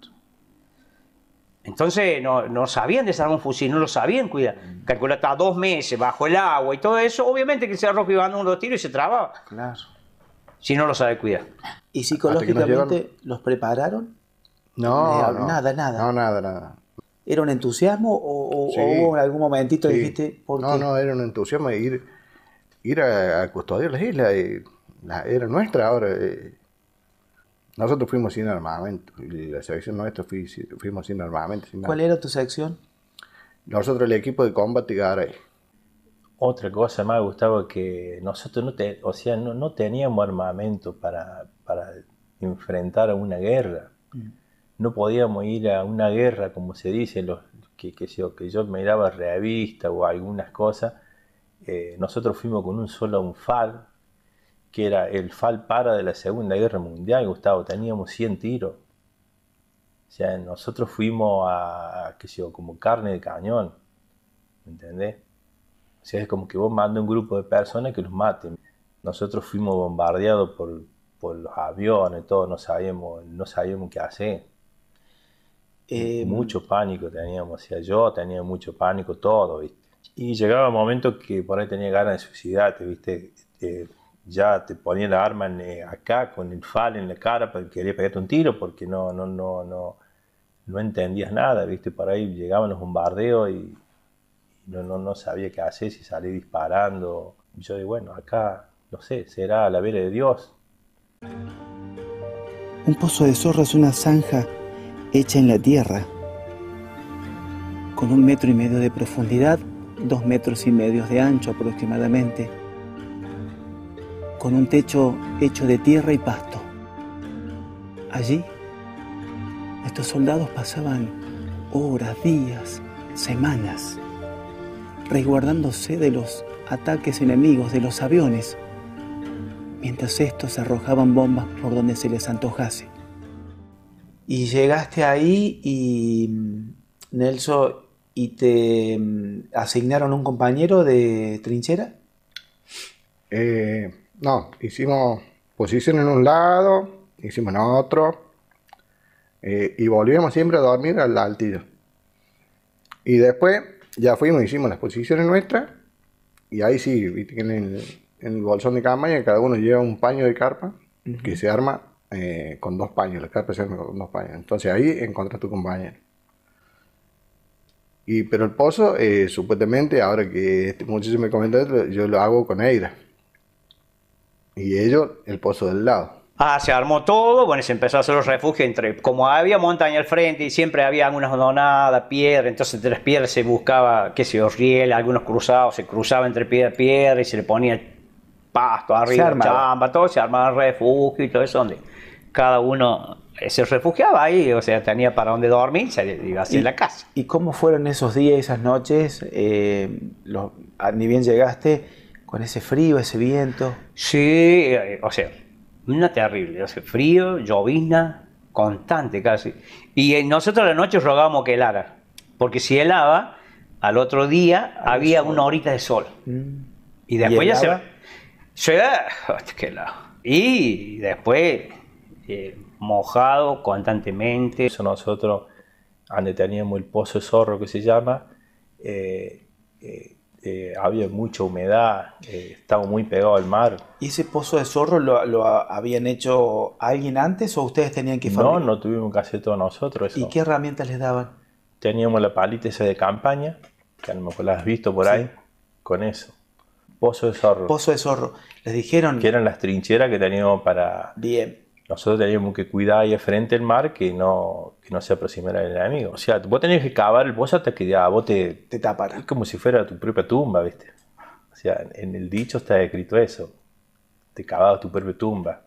Entonces no sabían desarmar un fusil, no lo sabían cuidar. Calculó hasta 2 meses bajo el agua y todo eso. Obviamente que el cerrojo iba dando unos tiros y se trababa. Claro. Si no lo sabe cuidar. ¿Y psicológicamente los prepararon? No, nada. No, nada. ¿Era un entusiasmo o Sí. hubo en algún momentito Sí. dijiste por qué? No, era un entusiasmo de ir a custodiar las islas. Era nuestra ahora. Nosotros fuimos sin armamento. Y la selección nuestra fuimos sin armamento. Sin nada. ¿Cuál era tu sección? Nosotros el equipo de combate Garay. Otra cosa más, Gustavo, que nosotros no teníamos armamento para enfrentar a una guerra. No podíamos ir a una guerra, como se dice, que yo miraba revistas o algunas cosas. Nosotros fuimos con un FAL, que era el FAL para de la Segunda Guerra Mundial, Gustavo. Teníamos 100 tiros. O sea, nosotros fuimos como carne de cañón. ¿Me entendés? O sea, es como que vos mandas un grupo de personas que los maten. Nosotros fuimos bombardeados por los aviones, todo, no sabíamos qué hacer. Mucho pánico teníamos, o sea, yo tenía mucho pánico, todo, ¿viste? Y llegaba un momento que por ahí tenía ganas de suicidarte, ¿viste? Ya te ponían la arma acá con el FAL en la cara porque quería pegarte un tiro porque no entendías nada, ¿viste? Por ahí llegaban los bombardeos y no sabía qué hacer, si salir disparando. Y yo digo, bueno, acá, no sé, será la vera de Dios. Un pozo de zorro es una zanja hecha en la tierra, con 1,5 metros de profundidad, 2,5 metros de ancho aproximadamente, con un techo hecho de tierra y pasto. Allí, estos soldados pasaban horas, días, semanas, resguardándose de los ataques enemigos de los aviones, mientras estos arrojaban bombas por donde se les antojase. Y llegaste ahí y, Nelson, ¿y te asignaron un compañero de trinchera? No, hicimos posición en un lado, hicimos en otro, y volvíamos siempre a dormir al altillo. Y después ya fuimos, hicimos las posiciones nuestras, y ahí sí, viste que en el bolsón de campaña cada uno lleva un paño de carpa que se arma con 2 paños, la carpa se arma con 2 paños. Entonces ahí encontrás tu compañero. Pero el pozo, supuestamente, ahora que este muchacho me comentó, yo lo hago con Eira. Y ellos, el pozo del lado. Se armó todo, bueno, y se empezó a hacer los refugios como había montaña al frente y siempre había algunas donadas, piedras, entonces entre las piedras se buscaba, riel, algunos cruzados, se cruzaba entre piedra y piedra y se le ponía pasto arriba, chamba, todo, se armaba el refugio y todo eso, donde cada uno se refugiaba ahí, o sea, tenía para dónde dormir, se iba hacia la casa. ¿Y cómo fueron esos días, esas noches? Ni bien llegaste, con ese frío, ese viento. Sí, o sea, una terrible, o sea, frío, llovizna, constante casi. Y nosotros a la noche rogábamos que helara, porque si helaba, al otro día había una horita de sol. Y después ya qué helado. Y después mojado constantemente. Eso nosotros, donde teníamos el pozo de zorro que se llama, había mucha humedad, estaba muy pegado al mar. ¿Y ese pozo de zorro lo habían hecho alguien antes o ustedes tenían que fabricar? No tuvimos que hacer todo nosotros eso. ¿Y qué herramientas les daban? Teníamos la palita esa de campaña, que a lo mejor la has visto por ahí, con eso. Pozo de zorro. Pozo de zorro. Les dijeron... Que eran las trincheras que teníamos para... Bien. Nosotros teníamos que cuidar ahí frente al mar que no se aproximara el enemigo. O sea, vos tenías que cavar el pozo hasta que ya vos te tapara. Es como si fuera tu propia tumba, ¿viste? O sea, en el dicho está escrito eso. Te cavabas tu propia tumba.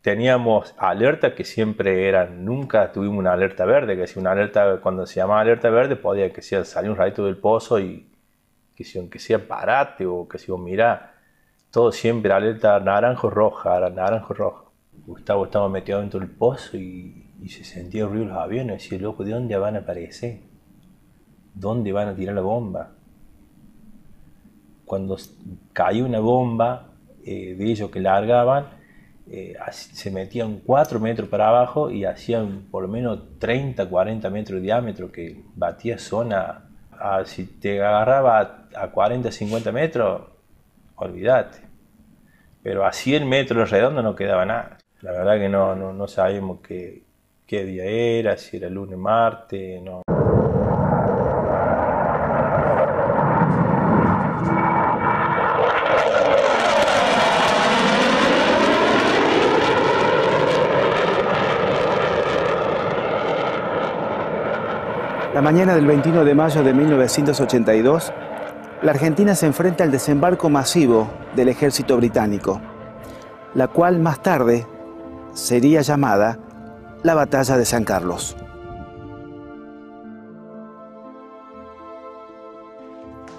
Teníamos alertas que siempre eran... Nunca tuvimos una alerta verde, que si una alerta, cuando se llamaba alerta verde, podía que sea salir un ratito del pozo y que si aunque sea parate o que si vos mirá, todo siempre alerta naranjo-roja, naranjo-roja. Gustavo estaba metido dentro del pozo y se sentía ruido los aviones. Decía, loco, ¿de dónde van a aparecer? ¿Dónde van a tirar la bomba? Cuando caía una bomba de ellos que largaban, se metían 4 metros para abajo y hacían por lo menos 30, 40 metros de diámetro, que batía zona. Si te agarraba a 40, 50 metros, olvídate. Pero a 100 metros redondo no quedaba nada. La verdad que no sabíamos qué día era, si era lunes, martes, no. La mañana del 21 de mayo de 1982, la Argentina se enfrenta al desembarco masivo del ejército británico, la cual más tarde sería llamada la Batalla de San Carlos.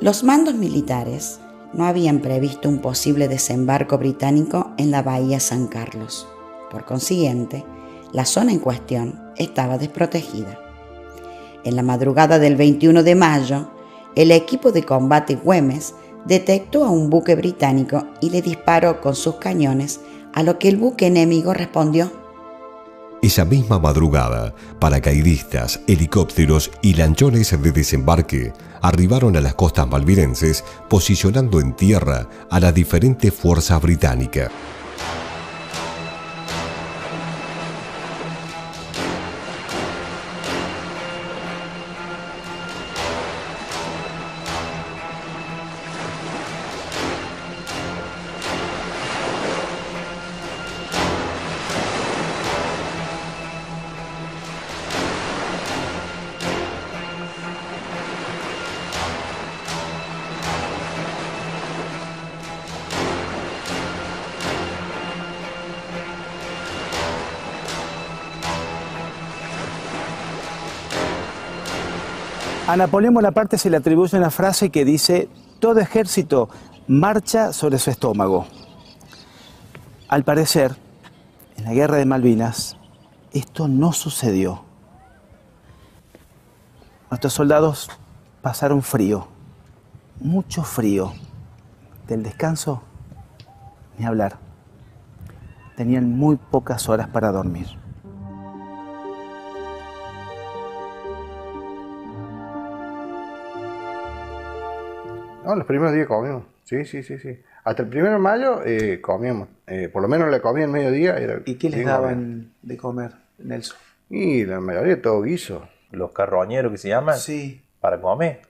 Los mandos militares no habían previsto un posible desembarco británico en la bahía San Carlos. Por consiguiente, la zona en cuestión estaba desprotegida. En la madrugada del 21 de mayo, el equipo de combate Güemes detectó a un buque británico y le disparó con sus cañones, a lo que el buque enemigo respondió. Esa misma madrugada, paracaidistas, helicópteros y lanchones de desembarque arribaron a las costas malvinenses, posicionando en tierra a las diferentes fuerzas británicas. A Napoleón Bonaparte se le atribuye una frase que dice: todo ejército marcha sobre su estómago. Al parecer, en la guerra de Malvinas, esto no sucedió. Nuestros soldados pasaron frío, mucho frío. Del descanso, ni hablar. Tenían muy pocas horas para dormir. No, los primeros días comimos. Sí. Hasta el 1 de mayo comíamos. Por lo menos le comía el mediodía. ¿Y qué les daban de comer, Nelson? Y la mayoría todo guiso. Los carroñeros que se llaman. Sí. Para comer.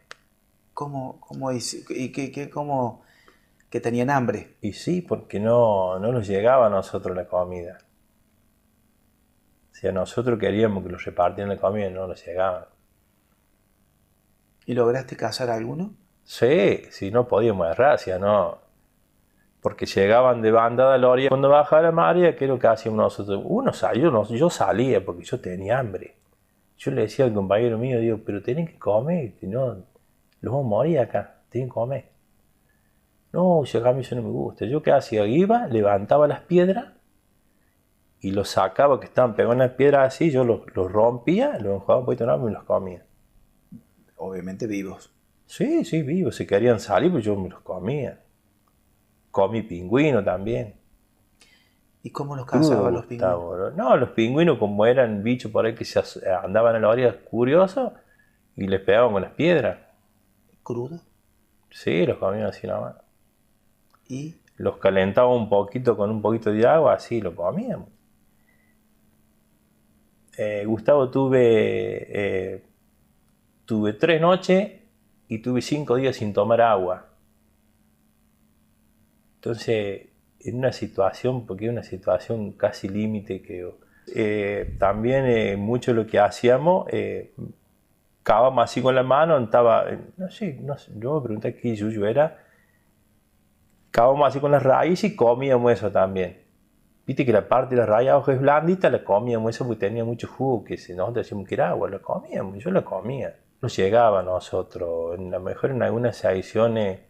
¿Cómo que tenían hambre? Y sí, porque no nos llegaba a nosotros la comida. Si a nosotros queríamos que los repartieran la comida, no nos llegaban. ¿Y lograste cazar a alguno? Sí, no podíamos errar, no. Porque llegaban de bandada a la orilla. Cuando bajaba la marea, ¿qué es lo que hacíamos nosotros? Yo salía porque yo tenía hambre. Yo le decía al compañero mío, digo, pero tienen que comer, si no, los vamos a morir acá, tienen que comer. No, si acá a mí eso no me gusta. Yo qué hacía, iba, levantaba las piedras y los sacaba que estaban pegados en las piedras así, yo los rompía, los enjuagaba un poquito de agua y los comía. Obviamente vivos. Sí, vivos. Si querían salir, pues yo me los comía. Comí pingüino también. ¿Y cómo los cazaban los pingüinos? No, los pingüinos, como eran bichos por ahí que se andaban a la orilla curiosos y les pegaban con las piedras. ¿Crudo? Sí, los comíamos así nomás. ¿Y? Los calentaba un poquito con un poquito de agua, así lo comíamos. Gustavo, tuve 3 noches y tuve 5 días sin tomar agua. Entonces, en una situación, porque es una situación casi límite, que también mucho lo que hacíamos, cavábamos así con la mano, no sé, yo me pregunté qué yuyu era, cavábamos así con las raíces y comíamos eso también. Viste que la parte de la raíz abajo es blandita, la comíamos eso porque tenía mucho jugo, que si nosotros decíamos que era agua, la comíamos, yo la comía. No llegaba a nosotros, a lo mejor en algunas ediciones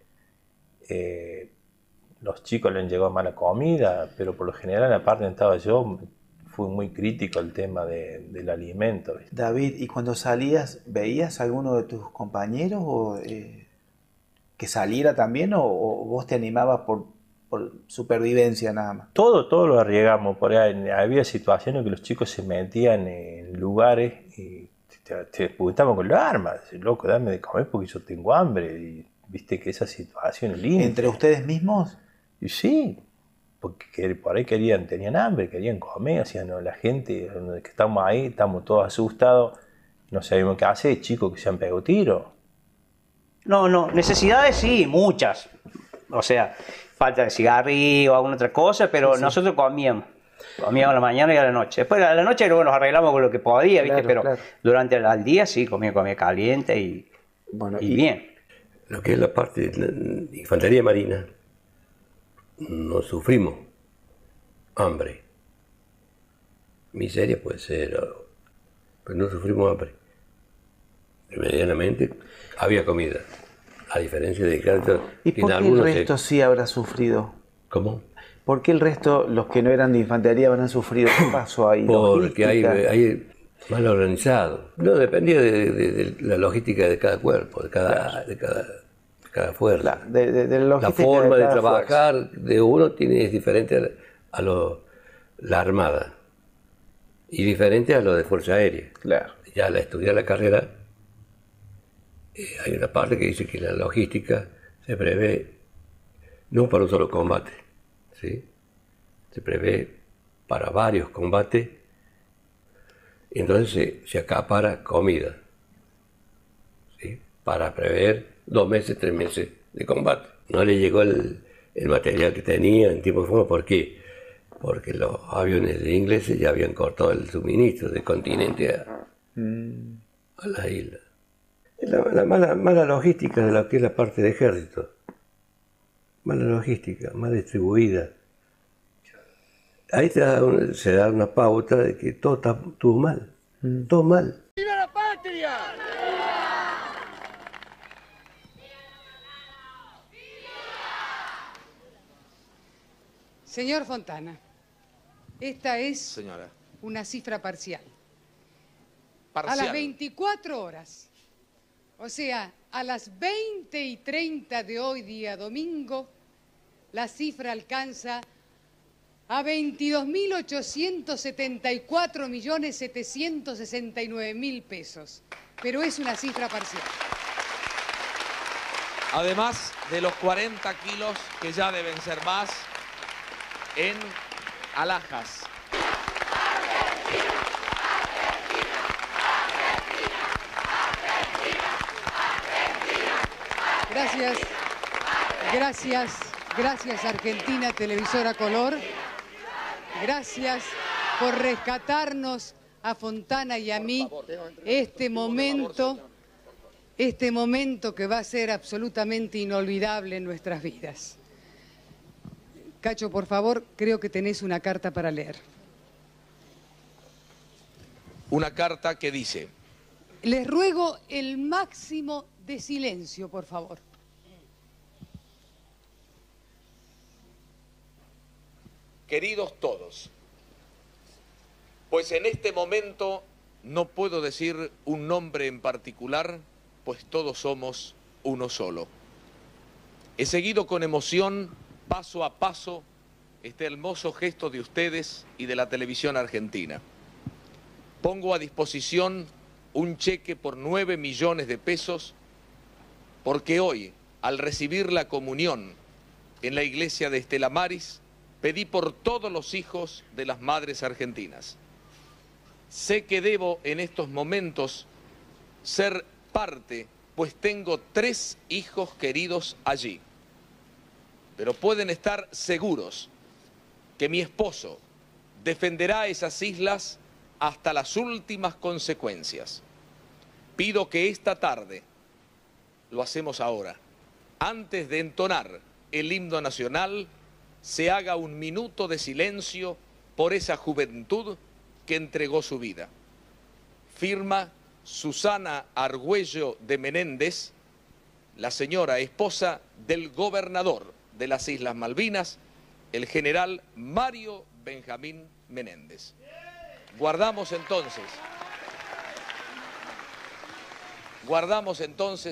los chicos les llegó mala comida, pero por lo general en la parte donde estaba yo fue muy crítico el tema del alimento. ¿Viste? David, ¿y cuando salías, veías a alguno de tus compañeros o, que saliera también o vos te animabas por supervivencia nada más? Todo lo arriesgamos, por ahí había situaciones que los chicos se metían en lugares y te preguntaban con las armas, loco, dame de comer porque yo tengo hambre, y viste que esa situación es linda. ¿Entre ustedes mismos? Y sí, porque por ahí tenían hambre, querían comer, o sea, no, la gente que estamos ahí, estamos todos asustados, no sabemos qué hacer, chicos que se han pegado tiros. No, necesidades sí, muchas. O sea, falta de cigarrillo o alguna otra cosa, pero sí. Nosotros comíamos. Comíamos a la mañana y a la noche. Después a la noche luego nos arreglamos con lo que podía, ¿viste? Pero claro. Durante el día sí, comía caliente y bien. Lo que es la parte de la infantería marina, no sufrimos hambre. Miseria puede ser, pero no sufrimos hambre. Medianamente había comida, a diferencia de que ¿Y por qué el resto sí habrá sufrido? ¿Cómo? ¿Por qué el resto, los que no eran de infantería, habrán sufrido? ¿Qué pasó ahí? Porque hay mal organizado. No, dependía de la logística de cada cuerpo, de cada fuerza. La forma de trabajar de uno es diferente a la armada y diferente a lo de fuerza aérea. Claro. Ya al estudiar la carrera, hay una parte que dice que la logística se prevé no para un solo combate, ¿sí? Se prevé para varios combates, y entonces se acapara comida, ¿sí? Para prever 2 meses, 3 meses de combate. No le llegó el material que tenía en tiempo y forma. ¿Por qué? Porque los aviones ingleses ya habían cortado el suministro del continente a la isla. La mala logística de lo que es la parte de ejército. Mala logística, mal distribuida. Ahí se da una pauta de que todo estuvo mal. Todo mal. ¡Viva la patria! Señor Fontana, esta es una cifra parcial. A las 24 horas, o sea, a las 20:30 de hoy día domingo, la cifra alcanza a 22.874.769.000 pesos. Pero es una cifra parcial. Además de los 40 kilos que ya deben ser más en alhajas. Gracias Argentina Televisora Color. Gracias por rescatarnos a Fontana y a mí este momento que va a ser absolutamente inolvidable en nuestras vidas. Cacho, por favor, creo que tenés una carta para leer. Una carta que dice: Les ruego el máximo de silencio, por favor. Queridos todos, pues en este momento no puedo decir un nombre en particular, pues todos somos uno solo. He seguido con emoción, paso a paso, este hermoso gesto de ustedes y de la televisión argentina. Pongo a disposición un cheque por 9 millones de pesos, porque hoy, al recibir la comunión en la iglesia de Estela Maris, pedí por todos los hijos de las madres argentinas. Sé que debo en estos momentos ser parte, pues tengo 3 hijos queridos allí. Pero pueden estar seguros que mi esposo defenderá esas islas hasta las últimas consecuencias. Pido que esta tarde, lo hacemos ahora, antes de entonar el himno nacional, se haga un minuto de silencio por esa juventud que entregó su vida. Firma Susana Argüello de Menéndez, la señora esposa del gobernador de las Islas Malvinas, el general Mario Benjamín Menéndez. Guardamos entonces,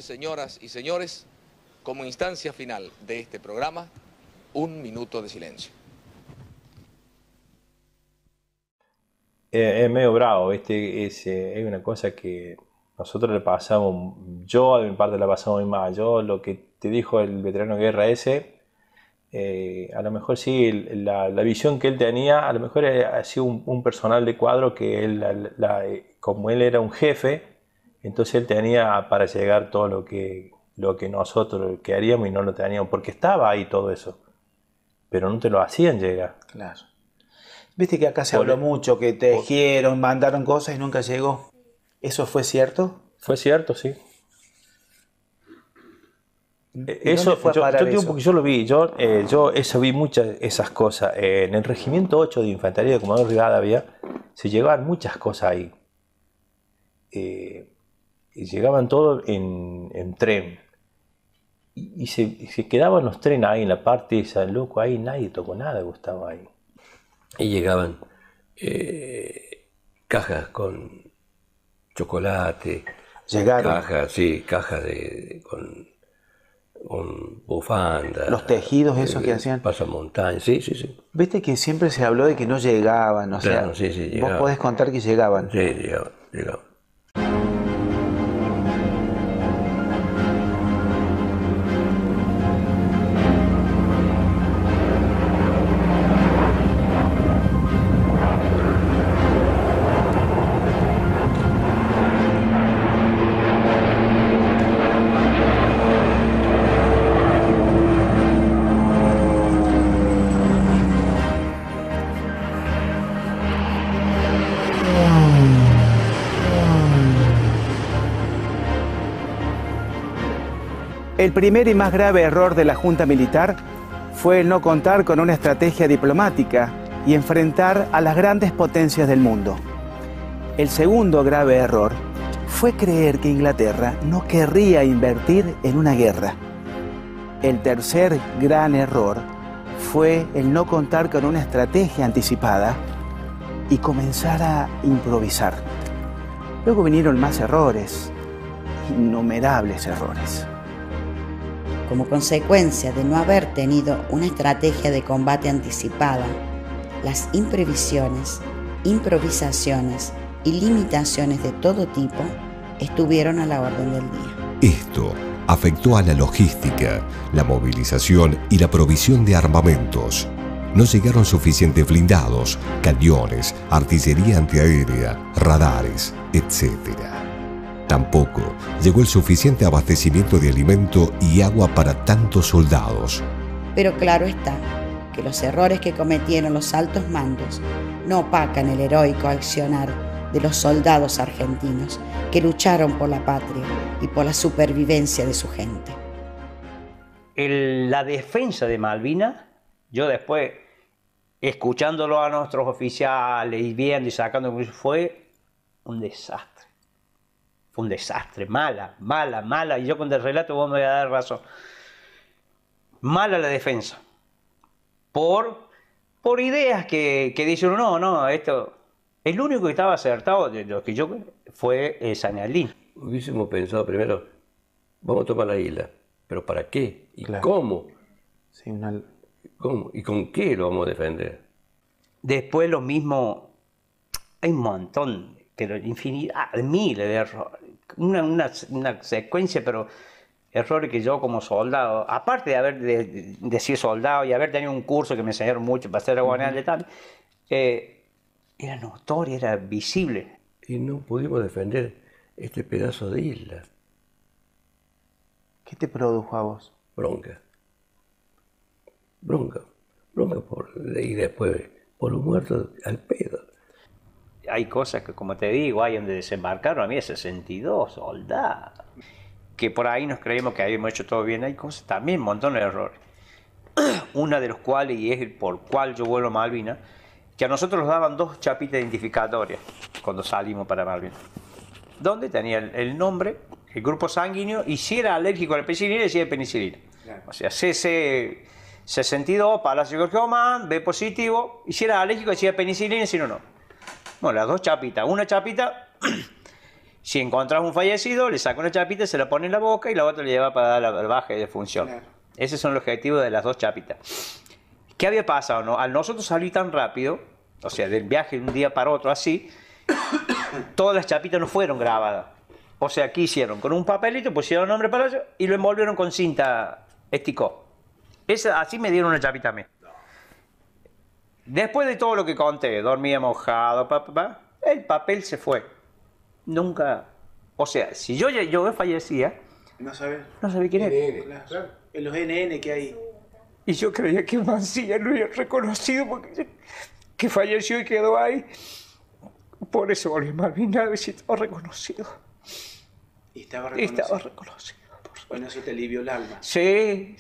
señoras y señores, como instancia final de este programa, un minuto de silencio. Es medio bravo, es una cosa que nosotros le pasamos, yo a mi parte la pasamos muy mal. Yo, lo que te dijo el veterano de guerra ese, a lo mejor sí, la visión que él tenía, a lo mejor ha sido un personal de cuadro que él, como él era un jefe, entonces él tenía para llegar todo lo que nosotros queríamos y no lo teníamos, porque estaba ahí todo eso, pero no te lo hacían llegar. Claro. Viste que acá se habló mucho, que tejieron, mandaron cosas y nunca llegó. ¿Eso fue cierto? Fue cierto, sí. Eso, yo lo vi, yo vi muchas esas cosas. En el Regimiento 8 de Infantería de Comodoro Rivadavia se llevaban muchas cosas ahí. Y llegaban todos en tren. Y se quedaban los trenes ahí en la parte esa, loco, ahí nadie tocó nada, Gustavo, ahí. Y llegaban cajas con chocolate, cajas con bufanda. Los tejidos esos que hacían. Pasamontañas, sí. Viste que siempre se habló de que no llegaban, Claro, sí, llegaban. Vos podés contar que llegaban. Sí, llegaban. El primer y más grave error de la Junta Militar fue el no contar con una estrategia diplomática y enfrentar a las grandes potencias del mundo. El segundo grave error fue creer que Inglaterra no querría invertir en una guerra. El tercer gran error fue el no contar con una estrategia anticipada y comenzar a improvisar. Luego vinieron más errores, innumerables errores. Como consecuencia de no haber tenido una estrategia de combate anticipada, las imprevisiones, improvisaciones y limitaciones de todo tipo estuvieron a la orden del día. Esto afectó a la logística, la movilización y la provisión de armamentos. No llegaron suficientes blindados, cañones, artillería antiaérea, radares, etc. Tampoco llegó el suficiente abastecimiento de alimento y agua para tantos soldados. Pero claro está que los errores que cometieron los altos mandos no opacan el heroico accionar de los soldados argentinos que lucharon por la patria y por la supervivencia de su gente. La defensa de Malvinas, yo después, escuchándolo a nuestros oficiales y viendo y sacando, fue un desastre. Fue un desastre, mala, y yo con el relato vos me voy a dar razón. Mala la defensa. Por ideas que dicen, no, esto... El único que estaba acertado de lo que yo fue Sañalín. Hubiésemos pensado primero, vamos a tomar la isla, pero ¿para qué? ¿Y claro. ¿Cómo? Sí, ¿Cómo? ¿Y con qué lo vamos a defender? Después lo mismo, hay un montón, pero infinidad, miles de errores. Una secuencia, pero errores que yo como soldado, aparte de haber sido soldado y haber tenido un curso que me enseñaron mucho para ser aguanal de tal, era notorio, era visible. Y no pudimos defender este pedazo de isla. ¿Qué te produjo a vos? Bronca y después por los muertos al pedo. Hay cosas que, como te digo, hay donde desembarcaron a mí 62 soldados, que por ahí nos creímos que habíamos hecho todo bien. Hay cosas también, un montón de errores. Una de los cuales, y es el por cual yo vuelvo a Malvinas, que a nosotros nos daban 2 chapitas identificatorias cuando salimos para Malvinas, donde tenía el nombre, el grupo sanguíneo, y si era alérgico a la penicilina, decía penicilina. Claro. O sea, CC 62, Palacio Gorgomán, B positivo, y si era alérgico decía penicilina, y si no. Bueno, las 2 chapitas. Una chapita, si encontrás un fallecido, le saca una chapita, se la pone en la boca y la otra le lleva para dar la baja de función. Claro. Esos son los objetivos de las 2 chapitas. ¿Qué había pasado? ¿No? Al nosotros salir tan rápido, o sea, del viaje de un día para otro así, todas las chapitas no fueron grabadas. O sea, ¿qué hicieron? Con un papelito pusieron el nombre para allá y lo envolvieron con cinta esticó. Así me dieron una chapita a mí. Después de todo lo que conté, dormía mojado, el papel se fue. Nunca... O sea, si yo fallecía... No sabía quién era. Claro. En los NN que hay. Y yo creía que Mancilla lo había reconocido porque que falleció y quedó ahí. Por eso volví a Malvinas a ver si estaba reconocido. ¿Y estaba reconocido? Estaba reconocido. Bueno, eso te alivió el alma. Sí.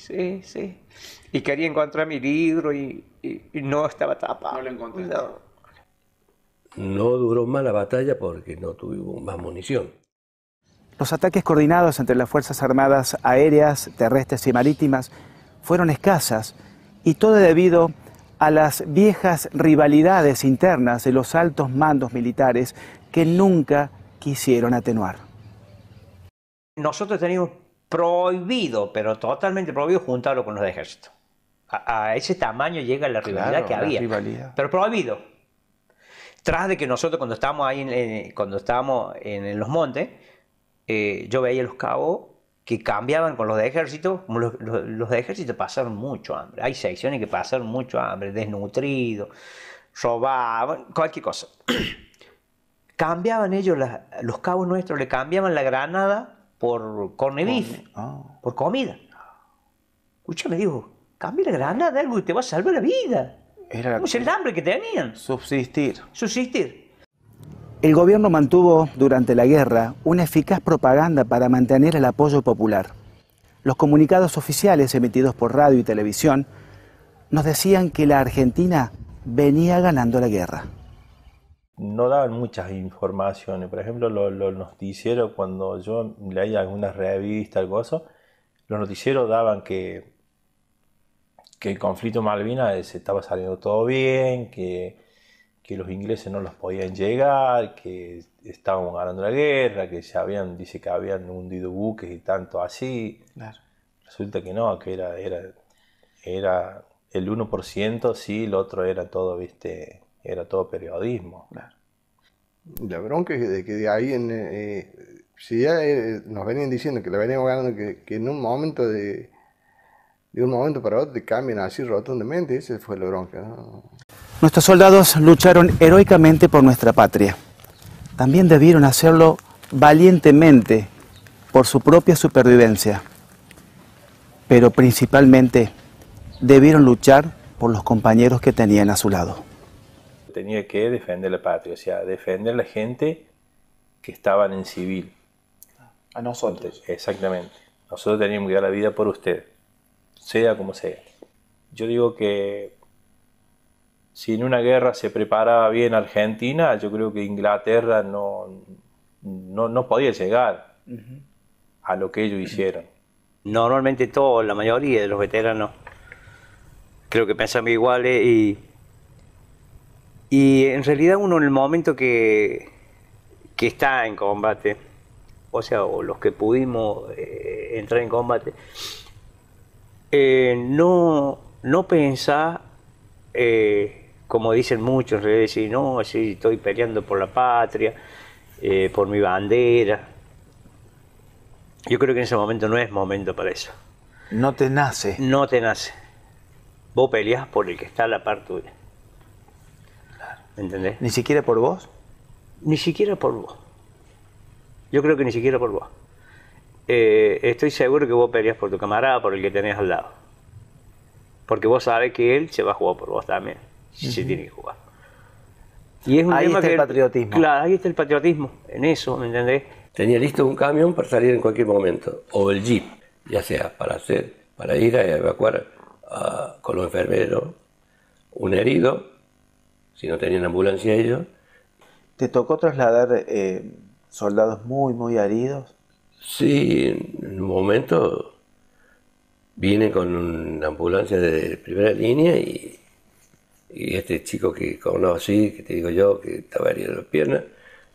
Y quería encontrar mi libro y no estaba tapado. No lo encontraste. No duró más la batalla porque no tuvimos más munición. Los ataques coordinados entre las Fuerzas Armadas aéreas, terrestres y marítimas fueron escasas, y todo debido a las viejas rivalidades internas de los altos mandos militares que nunca quisieron atenuar. Nosotros teníamos prohibido, pero totalmente prohibido, juntarlo con los ejércitos. A ese tamaño llega la rivalidad que había. Rivalidad. Pero prohibido. Tras de que nosotros cuando estábamos ahí, cuando estábamos en los montes, yo veía los cabos que cambiaban con los de ejército. Los de ejército pasaron mucho hambre. Hay secciones que pasaron mucho hambre, desnutridos, robaban, cualquier cosa. Cambiaban ellos, los cabos nuestros, le cambiaban la granada por corned beef, por comida. Escúchame, digo, cambia la granada de algo que te va a salvar la vida. Era el hambre que tenían. Subsistir. El gobierno mantuvo durante la guerra una eficaz propaganda para mantener el apoyo popular. Los comunicados oficiales emitidos por radio y televisión nos decían que la Argentina venía ganando la guerra. No daban muchas informaciones. Por ejemplo, los noticieros, cuando yo leía algunas revistas, algo eso, los noticieros daban que el conflicto en Malvinas se estaba saliendo todo bien, que los ingleses no los podían llegar, que estábamos ganando la guerra, que dice que habían hundido buques y tanto así. Claro. Resulta que no, que era el 1%, sí, el otro era todo, era todo periodismo. Claro. La bronca es de que de ahí, si ya nos venían diciendo que la veníamos ganando, que en un momento de un momento para otro te cambian así rotundamente, esa fue la bronca, ¿no? Nuestros soldados lucharon heroicamente por nuestra patria. También debieron hacerlo valientemente por su propia supervivencia. Pero principalmente debieron luchar por los compañeros que tenían a su lado. Tenía que defender la patria, o sea, defender a la gente que estaban en civil. A nosotros. Exactamente. Nosotros teníamos que dar la vida por ustedes, sea como sea. Yo digo que si en una guerra se preparaba bien Argentina, yo creo que Inglaterra no podía llegar a lo que ellos hicieron. Normalmente la mayoría de los veteranos creo que pensamos iguales y en realidad uno en el momento que está en combate, o sea, o los que pudimos entrar en combate, no pensar, como dicen muchos, decir, no, sí, estoy peleando por la patria, por mi bandera. Yo creo que en ese momento no es momento para eso. No te nace. No te nace. Vos peleás por el que está a la par tuya. ¿Me entendés? ¿Ni siquiera por vos? Ni siquiera por vos. Yo creo que ni siquiera por vos. Estoy seguro que vos peleás por tu camarada, por el que tenés al lado. Porque vos sabés que él se va a jugar por vos también, si se tiene que jugar. Y es un ahí tema está que, el patriotismo. Claro, ahí está el patriotismo, en eso, ¿me entendés? Tenía listo un camión para salir en cualquier momento, o el jeep, ya sea para ir a evacuar con los enfermeros un herido, si no tenían ambulancia ellos. ¿Te tocó trasladar soldados muy heridos? Sí, en un momento vine con una ambulancia de primera línea y este chico que conocí, que te digo yo, que estaba herido en las piernas,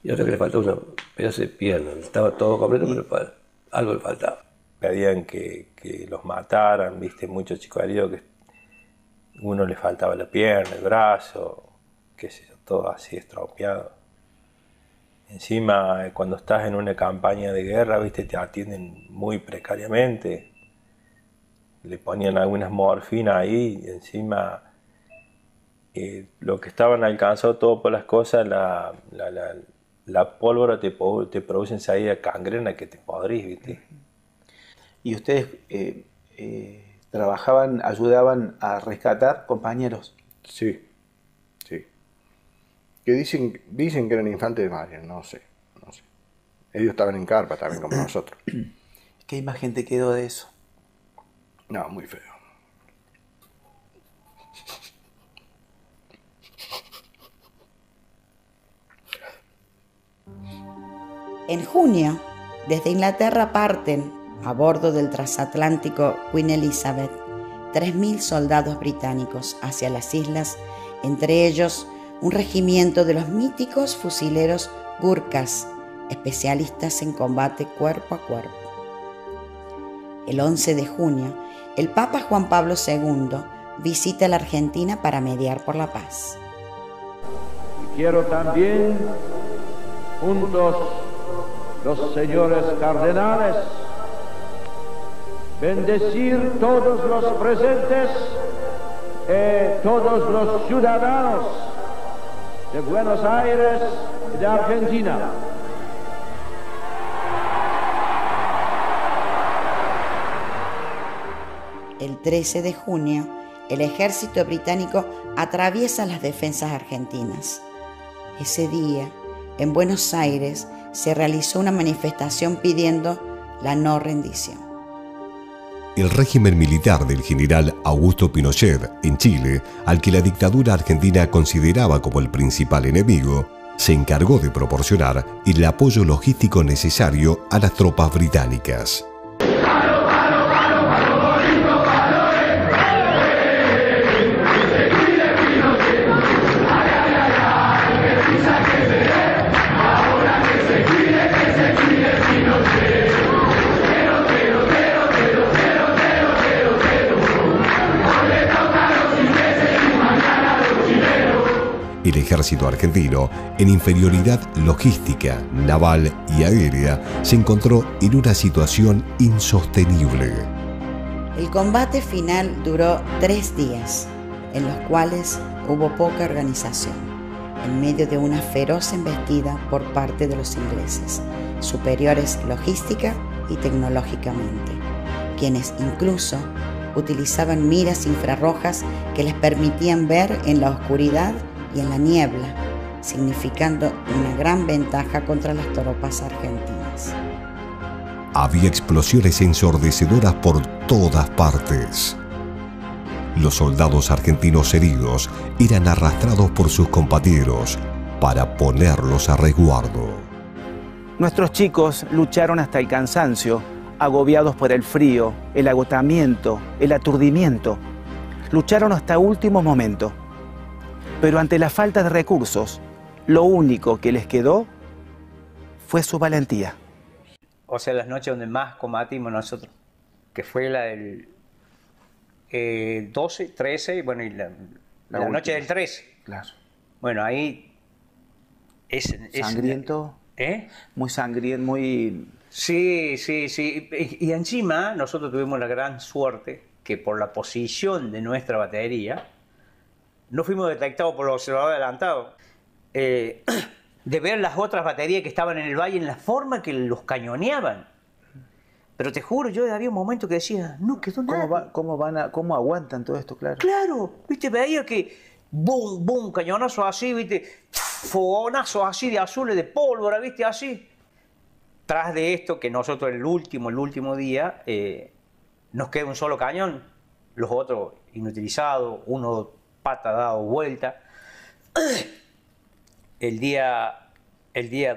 y otro que le faltaba una pedazo de pierna. Estaba todo completo, pero algo le faltaba. Pedían que los mataran, viste, muchos chicos heridos que uno le faltaba la pierna, el brazo, qué sé yo, todo así estropeado. Encima, cuando estás en una campaña de guerra, viste, te atienden muy precariamente. Le ponían algunas morfinas ahí y encima lo que estaban alcanzado todo por las cosas, la pólvora te produce enseguida gangrena que te podrís, ¿viste? ¿Y ustedes trabajaban, ayudaban a rescatar compañeros? Sí. Que dicen que eran infantes de marina, no sé. Ellos estaban en carpa también como nosotros. ¿Qué imagen te quedó de eso? No, muy feo. En junio, desde Inglaterra parten, a bordo del transatlántico Queen Elizabeth, 3.000 soldados británicos hacia las islas, entre ellos un regimiento de los míticos fusileros Gurkhas, especialistas en combate cuerpo a cuerpo. El 11 de junio, el Papa Juan Pablo II visita la Argentina para mediar por la paz. Quiero también, juntos los señores cardenales, bendecir todos los presentes y todos los ciudadanos de Buenos Aires y de Argentina. El 13 de junio, el ejército británico atraviesa las defensas argentinas. Ese día, en Buenos Aires, se realizó una manifestación pidiendo la no rendición. El régimen militar del general Augusto Pinochet en Chile, al que la dictadura argentina consideraba como el principal enemigo, se encargó de proporcionar el apoyo logístico necesario a las tropas británicas. El ejército argentino, en inferioridad logística, naval y aérea, se encontró en una situación insostenible. El combate final duró 3 días, en los cuales hubo poca organización, en medio de una feroz embestida por parte de los ingleses, superiores logística y tecnológicamente, quienes incluso utilizaban miras infrarrojas que les permitían ver en la oscuridad y en la niebla, significando una gran ventaja contra las tropas argentinas. Había explosiones ensordecedoras por todas partes. Los soldados argentinos heridos eran arrastrados por sus compañeros para ponerlos a resguardo. Nuestros chicos lucharon hasta el cansancio, agobiados por el frío, el agotamiento, el aturdimiento. Lucharon hasta último momento. Pero ante la falta de recursos, lo único que les quedó fue su valentía. O sea, las noches donde más combatimos nosotros, que fue la del 12, 13, bueno, y la noche del 13. Claro. Bueno, ahí es sangriento. ¿Eh? Muy sangriento, muy Sí, sí, sí. Y encima nosotros tuvimos la gran suerte que por la posición de nuestra batería no fuimos detectados por los observadores adelantados. De ver las otras baterías que estaban en el valle en la forma que los cañoneaban. Pero te juro, yo había un momento que decía, no quedó nada. ¿Cómo aguantan todo esto? Claro. Claro, viste, veía que boom, boom, cañonazo así, viste, fogonazo así de azules, de pólvora, viste, así. Tras de esto, que nosotros el último día, nos queda un solo cañón, los otros inutilizados, uno pata dado vuelta. El día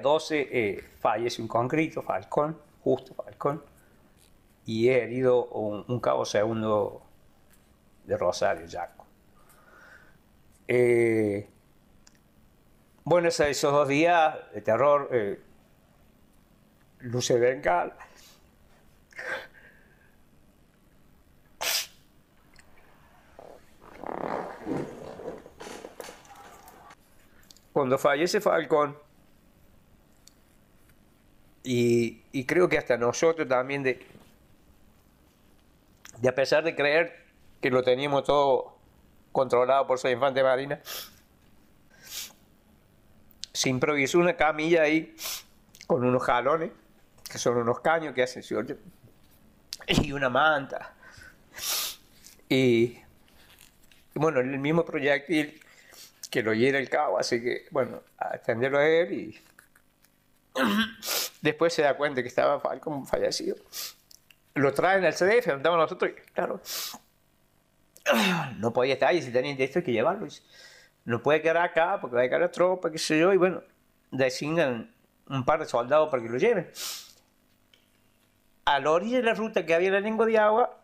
12 fallece un conscripto, Falcón, justo Falcón, y he herido un cabo segundo de Rosario, Yaco. Bueno, esos 2 días de terror, luce de bengala. Cuando fallece Falcón, y creo que hasta nosotros también, de a pesar de creer que lo teníamos todo controlado por su infante marina, se improvisó una camilla ahí con unos jalones, que son unos caños que hacen suerte, y una manta. Y bueno, el mismo proyectil que lo hiera el cabo, así que, bueno, a atenderlo a él y después se da cuenta que estaba Falcón fallecido. Lo traen al CDF, andamos nosotros y, claro, no podía estar ahí, si tenían esto hay que llevarlo. No puede quedar acá porque va a llegar la tropa, qué sé yo, y bueno, designan un par de soldados para que lo lleven. A la orilla de la ruta que había en la lengua de agua,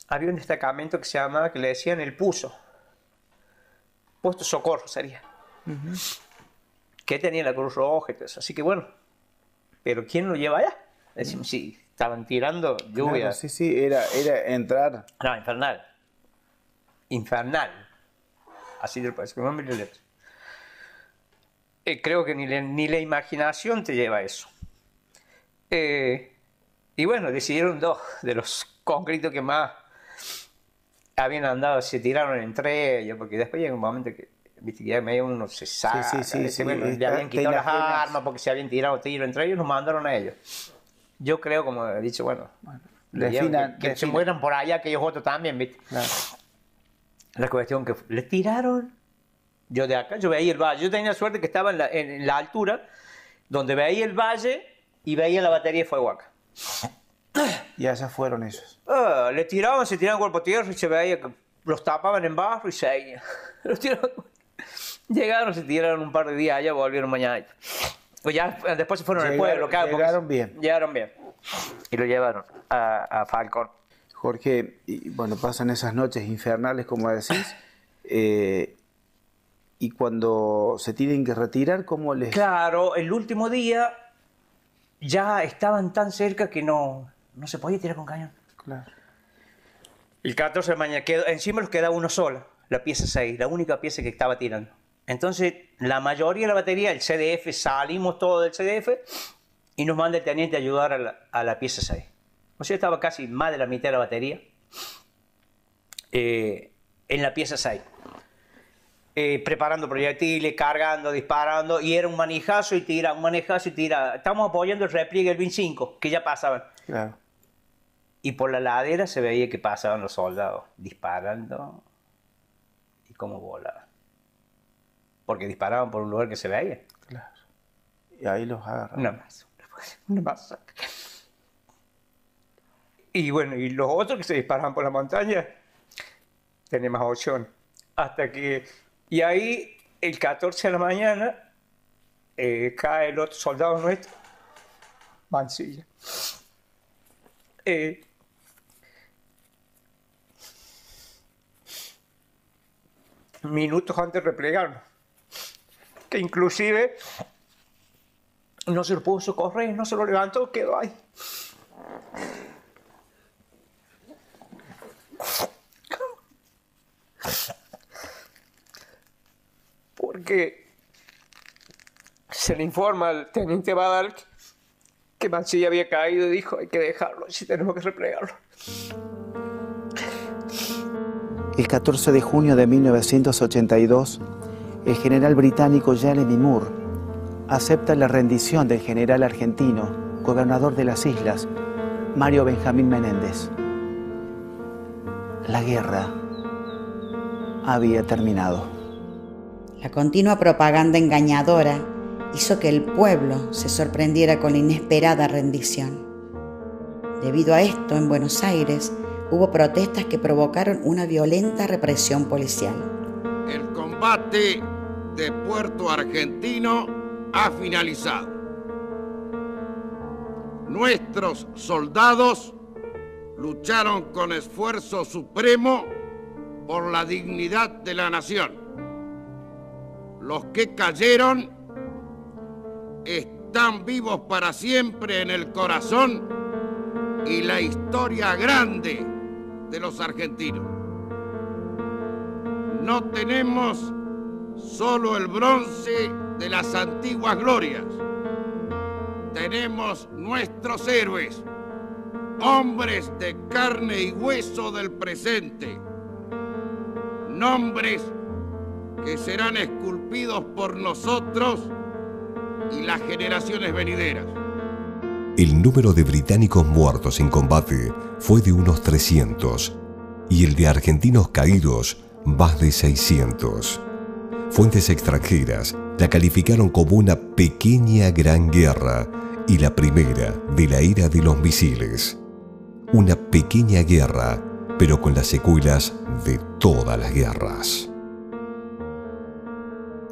había un destacamento que se llamaba, que le decían el Puso. Puesto Socorro sería. Que tenía la Cruz Roja y todo eso. Así que bueno, pero ¿quién lo lleva allá? Decimos, sí, estaban tirando lluvia. Claro, sí, era entrar. No, infernal. Infernal. Así te lo parece, con nombre y letra. Creo que ni la imaginación te lleva a eso. Y bueno, decidieron 2 de los concretos que más habían andado, se tiraron entre ellos, porque después llega un momento que, viste, que ya medio uno se saca, bueno, le habían quitado las armas porque se habían tirado tiro entre ellos, nos mandaron a ellos. Yo creo, como he dicho, bueno, que se mueran por allá, que ellos otros también, viste. Claro. La cuestión que le tiraron, yo de acá, yo veía el valle, yo tenía suerte que estaba en la altura, donde veía el valle y veía la batería de fuego acá. Y esas fueron esos. Le tiraban, se tiraban cuerpo a tierra y se veía que los tapaban en barro y seguían. Los tiraban. Llegaron, se tiraron un par de días allá, volvieron mañana. Pues ya después se fueron al pueblo. Llegaron bien. Llegaron bien. Y lo llevaron a Falcón. Jorge, y bueno, pasan esas noches infernales, como decís, y cuando se tienen que retirar, ¿cómo les...? Claro, el último día ya estaban tan cerca que no se podía tirar con cañón. Claro. El 14 de mañana, encima los quedaba uno solo, la pieza 6, la única pieza que estaba tirando. Entonces, la mayoría de la batería, el CDF, salimos todos del CDF y nos manda el teniente a ayudar a la pieza 6. O sea, estaba casi más de la mitad de la batería en la pieza 6. Preparando proyectiles, cargando, disparando, y era un manejazo y tira, un manejazo y tira. Estamos apoyando el repliegue del 25, que ya pasaban. Claro. Y por la ladera se veía que pasaban los soldados disparando y cómo volaban. Porque disparaban por un lugar que se veía. Claro. Y ahí los agarran. Una masacre. Y bueno, y los otros que se disparaban por la montaña tenían más opción. Hasta que... Y ahí, el 14 de la mañana, cae el otro soldado nuestro, Mancilla. Minutos antes de replegarnos. Que inclusive no se lo pudo socorrer, no se lo levantó, quedó ahí. Porque se le informa al teniente Badal que Mansilla había caído y dijo, hay que dejarlo, si tenemos que replegarlo. El 14 de junio de 1982, el general británico Jeremy Moore acepta la rendición del general argentino, gobernador de las islas, Mario Benjamín Menéndez. La guerra había terminado. La continua propaganda engañadora hizo que el pueblo se sorprendiera con la inesperada rendición. Debido a esto, en Buenos Aires hubo protestas que provocaron una violenta represión policial. El combate de Puerto Argentino ha finalizado. Nuestros soldados lucharon con esfuerzo supremo por la dignidad de la nación. Los que cayeron están vivos para siempre en el corazón y la historia grande de los argentinos. No tenemos solo el bronce de las antiguas glorias. Tenemos nuestros héroes, hombres de carne y hueso del presente, nombres que serán esculpidos por nosotros y las generaciones venideras. El número de británicos muertos en combate fue de unos 300 y el de argentinos caídos más de 600. Fuentes extranjeras la calificaron como una pequeña gran guerra y la primera de la era de los misiles. Una pequeña guerra, pero con las secuelas de todas las guerras.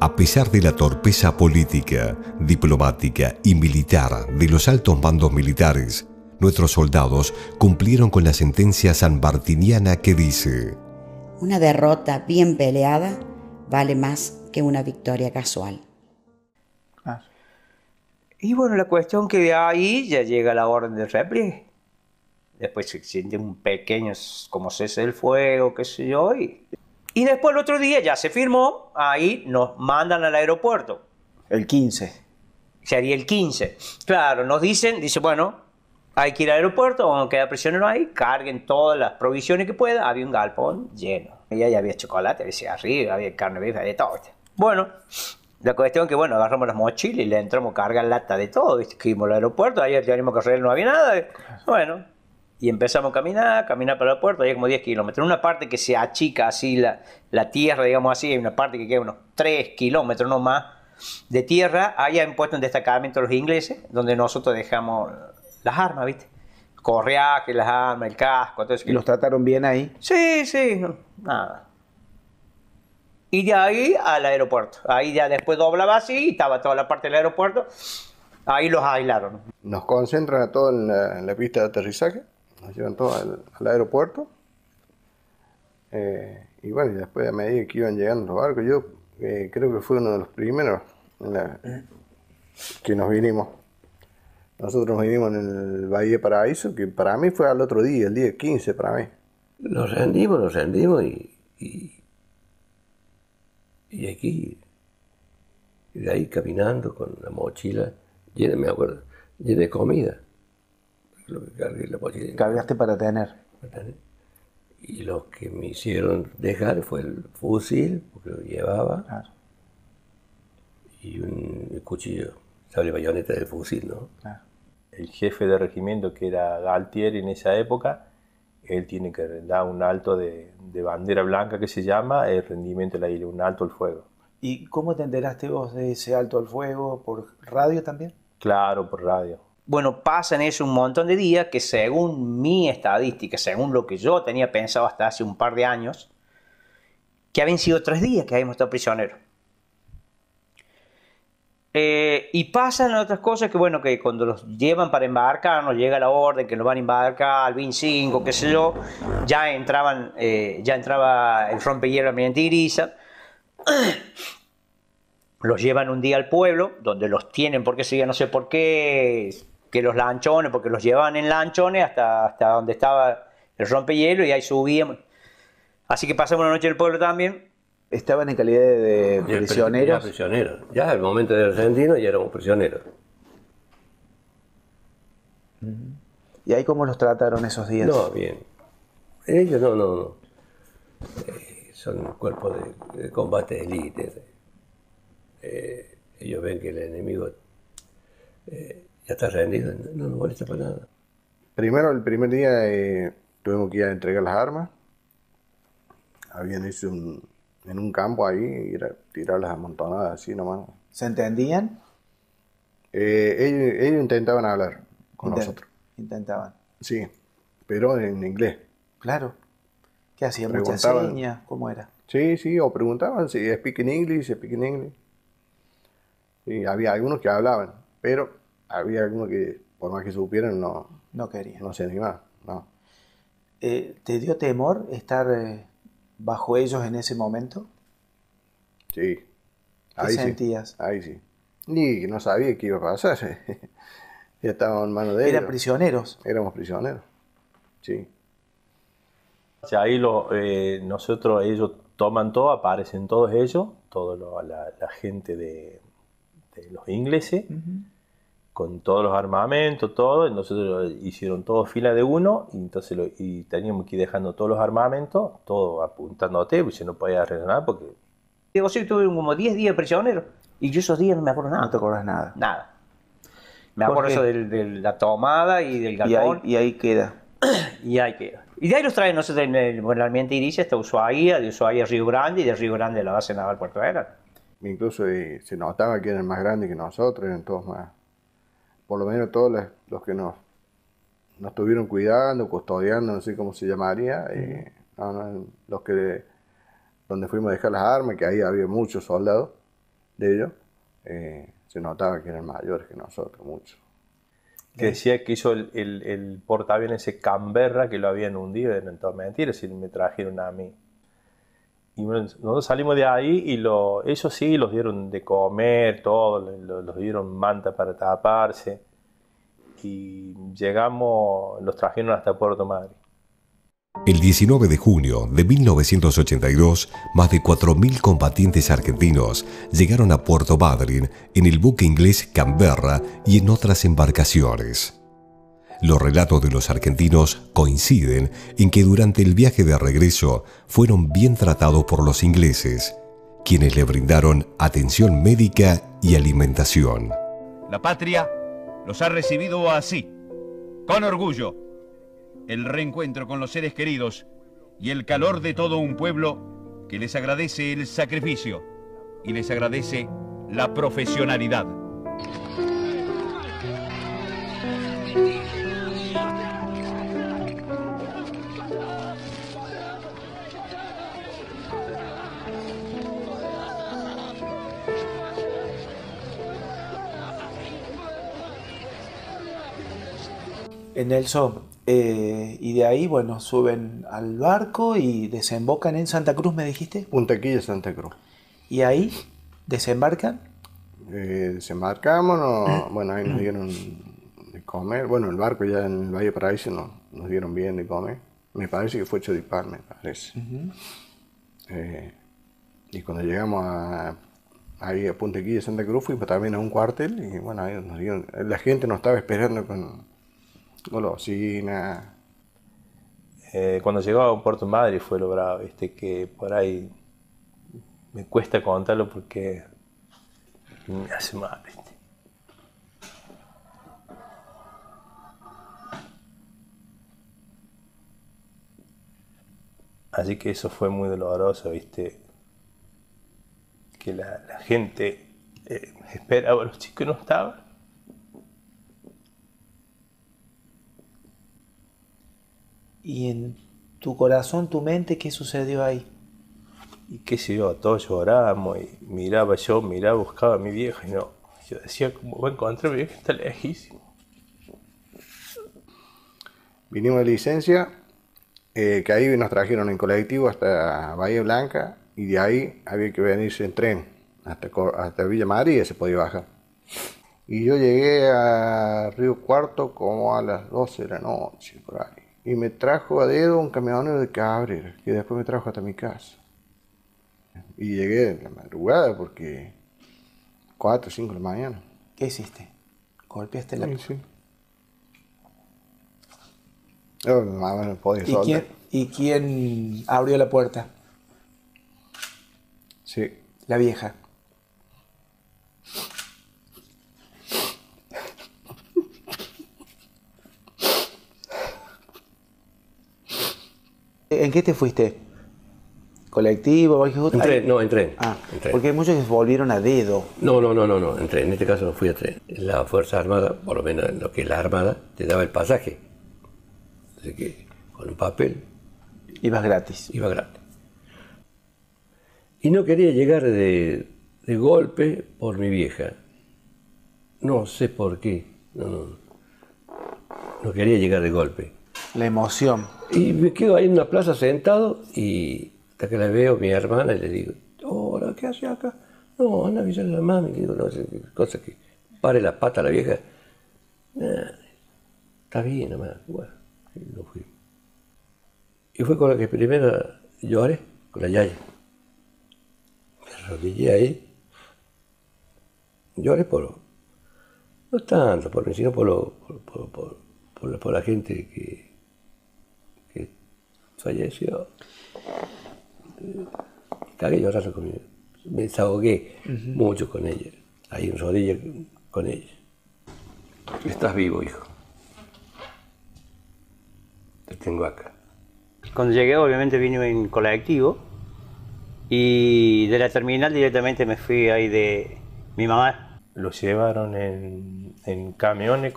A pesar de la torpeza política, diplomática y militar de los altos mandos militares, nuestros soldados cumplieron con la sentencia sanmartiniana que dice: una derrota bien peleada vale más que una victoria casual. Y bueno, la cuestión que de ahí ya llega la orden de repliegue. Después se siente un pequeño como cese del fuego, qué sé yo, y después el otro día ya se firmó, ahí nos mandan al aeropuerto. El 15. Sería el 15. Claro, nos dicen, dice, bueno, hay que ir al aeropuerto, vamos a quedar prisioneros ahí, carguen todas las provisiones que puedan. Había un galpón lleno. Y ahí había chocolate, había cigarrillo, había carne viva, había todo. Bueno, la cuestión es que, bueno, agarramos las mochilas y le entramos a cargar lata de todo, ¿viste? Que íbamos al aeropuerto, ayer teníamos que arreglar, no había nada. Bueno, y empezamos a caminar para el aeropuerto, hay como 10 kilómetros. En una parte que se achica así la tierra, digamos así, hay una parte que queda unos 3 kilómetros no más de tierra. Ahí han puesto un destacamento los ingleses, donde nosotros dejamos las armas, ¿viste? Correaje, las armas, el casco, todo eso. ¿Y los trataron bien ahí? Sí, sí, nada. Y de ahí al aeropuerto. Ahí ya después doblaba así, estaba toda la parte del aeropuerto. Ahí los aislaron. Nos concentran a todos en la pista de aterrizaje. Nos llevan todos al aeropuerto. Y bueno, y después a medida que iban llegando los barcos, yo creo que fue uno de los primeros que nos vinimos. Nosotros nos vinimos en el Bahía Paraíso, que para mí fue al otro día, el día 15 para mí. Nos rendimos y aquí, y de ahí caminando con la mochila llena, me acuerdo, llena de comida. Lo que cargué la mochila. Cargaste para tener. Y lo que me hicieron dejar fue el fusil, porque lo llevaba, claro. Y un cuchillo, sable bayoneta del fusil, ¿no? Claro. El jefe de regimiento, que era Galtieri en esa época, él tiene que dar un alto de bandera blanca que se llama el rendimiento del aire, un alto al fuego. ¿Y cómo te enteraste vos de ese alto al fuego? ¿Por radio también? Claro, por radio. Bueno, pasan eso un montón de días que según mi estadística, según lo que yo tenía pensado hasta hace un par de años, que habían sido 3 días que habíamos estado prisioneros. Y pasan otras cosas que, bueno, que cuando los llevan para embarcar, nos llega la orden que nos van a embarcar al 25, qué sé yo, ya entraba el rompehielo Almirante Iriza. Los llevan un día al pueblo, donde los tienen, porque seguían no sé por qué, que los lanchones, porque los llevaban en lanchones hasta donde estaba el rompehielo y ahí subíamos. Así que pasamos una noche en el pueblo también. ¿Estaban en calidad de prisioneros? Ya al momento de argentino ya éramos prisioneros. ¿Y ahí cómo los trataron esos días? No, bien. Ellos no. Son cuerpos de combate de élite. Ellos ven que el enemigo ya está rendido, no nos molesta para nada. Primero, el primer día tuvimos que ir a entregar las armas. Habían hecho en un campo ahí, y tirarlas amontonadas así nomás. ¿Se entendían? Ellos intentaban hablar con nosotros. Intentaban. Sí, pero en inglés. Claro. ¿Qué hacían? ¿Muchas señas? ¿Cómo era? Sí, o preguntaban si speak in English, Sí, había algunos que hablaban, pero había algunos que, por más que supieran, no querían. No se animaban, no. ¿Te dio temor estar bajo ellos en ese momento? Sí. ¿Qué sentías? Ahí sí. Y no sabía qué iba a pasar. Ya estábamos en manos de ellos. ¿Eran prisioneros? Éramos prisioneros, sí. O sea, ahí ellos toman todo, aparecen todos ellos, toda la gente de los ingleses, con todos los armamentos, todo. Nosotros hicieron todo fila de uno, y entonces teníamos que ir dejando todos los armamentos, todo apuntándote, pues yo no podía reaccionar porque... Digo, sí, tuve como 10 días prisionero, y yo esos días no me acuerdo nada. No te acuerdas nada. Nada. Me acuerdo eso de la tomada y del galpón. Y ahí queda. Y ahí queda. Y de ahí los traen nosotros en el Almirante Iricia hasta Ushuaia, de Ushuaia a Río Grande, y de Río Grande a la base naval Puerto Vera. Incluso se notaba que eran más grandes que nosotros, eran todos más... Por lo menos todos los que nos estuvieron cuidando, custodiando, no sé cómo se llamaría, los que... donde fuimos a dejar las armas, que ahí había muchos soldados de ellos, se notaba que eran mayores que nosotros, mucho. Que decía que hizo el portaaviones ese Canberra, que lo habían hundido, eran todas mentiras, y me trajeron a mí. Y bueno, nosotros salimos de ahí y ellos sí los dieron de comer, todo, los dieron manta para taparse. Y los trajeron hasta Puerto Madryn. El 19 de junio de 1982, más de 4.000 combatientes argentinos llegaron a Puerto Madryn en el buque inglés Canberra y en otras embarcaciones. Los relatos de los argentinos coinciden en que durante el viaje de regreso fueron bien tratados por los ingleses, quienes le brindaron atención médica y alimentación. La patria los ha recibido así, con orgullo. El reencuentro con los seres queridos y el calor de todo un pueblo que les agradece el sacrificio y les agradece la profesionalidad. Nelson, y de ahí, bueno, suben al barco y desembocan en Santa Cruz, ¿me dijiste? Punta Quilla, Santa Cruz. ¿Y ahí desembarcan? Desembarcamos, bueno, ahí nos dieron de comer. Bueno, el barco ya en el Valle Paraíso nos dieron bien de comer. Me parece que fue Choripán, me parece. Y cuando llegamos ahí a Punta Quilla, Santa Cruz, fuimos también a un cuartel y bueno, ahí nos dieron, la gente nos estaba esperando con golosina. Cuando llegaba a Puerto Madryn fue lo bravo, que por ahí me cuesta contarlo porque me hace mal, Así que eso fue muy doloroso, que la gente esperaba a los chicos y no estaban. ¿Y en tu corazón, tu mente, qué sucedió ahí? Y qué sé yo, todos llorábamos y buscaba a mi vieja y no. Yo decía, ¿cómo voy a encontrar a mi vieja? Está lejísimo. Vinimos de licencia, que ahí nos trajeron en colectivo hasta Bahía Blanca y de ahí había que venirse en tren hasta Villa María, se podía bajar. Y yo llegué a Río Cuarto como a las 12 de la noche, por ahí. Y me trajo a dedo un camionero de Cabrera, que después me trajo hasta mi casa. Y llegué en la madrugada porque 4 o 5 de la mañana. ¿Qué hiciste? ¿Golpeaste la...? Sí. Yo, mi mamá no podía soltar. ¿Y quién abrió la puerta? Sí. La vieja. ¿En qué te fuiste? ¿Colectivo? Entré. Ah, entré. porque muchos volvieron a dedo. No, entré. En este caso no fui a tren. La Fuerza Armada, por lo menos en lo que es la Armada, te daba el pasaje. Así que con un papel. Ibas gratis. Iba gratis. Y no quería llegar de golpe por mi vieja. No sé por qué. No quería llegar de golpe. La emoción. Y me quedo ahí en una plaza sentado y hasta que la veo mi hermana y le digo, hola, ¿qué hace acá? No, anda a avisarle a la mami. Digo, no sé, cosa que pare la pata a la vieja. Está bien, nomás. Bueno, no fui. Y fue con la que primero lloré, con la yaya. Me arrodillé ahí. Lloré no tanto por mí, sino por la gente que falleció. Cagué llorando con ella. Me desahogué mucho con ella. Ahí en rodilla con ella. Estás vivo, hijo. Te tengo acá. Cuando llegué, obviamente vine en colectivo y de la terminal directamente me fui ahí de mi mamá. Lo llevaron en camiones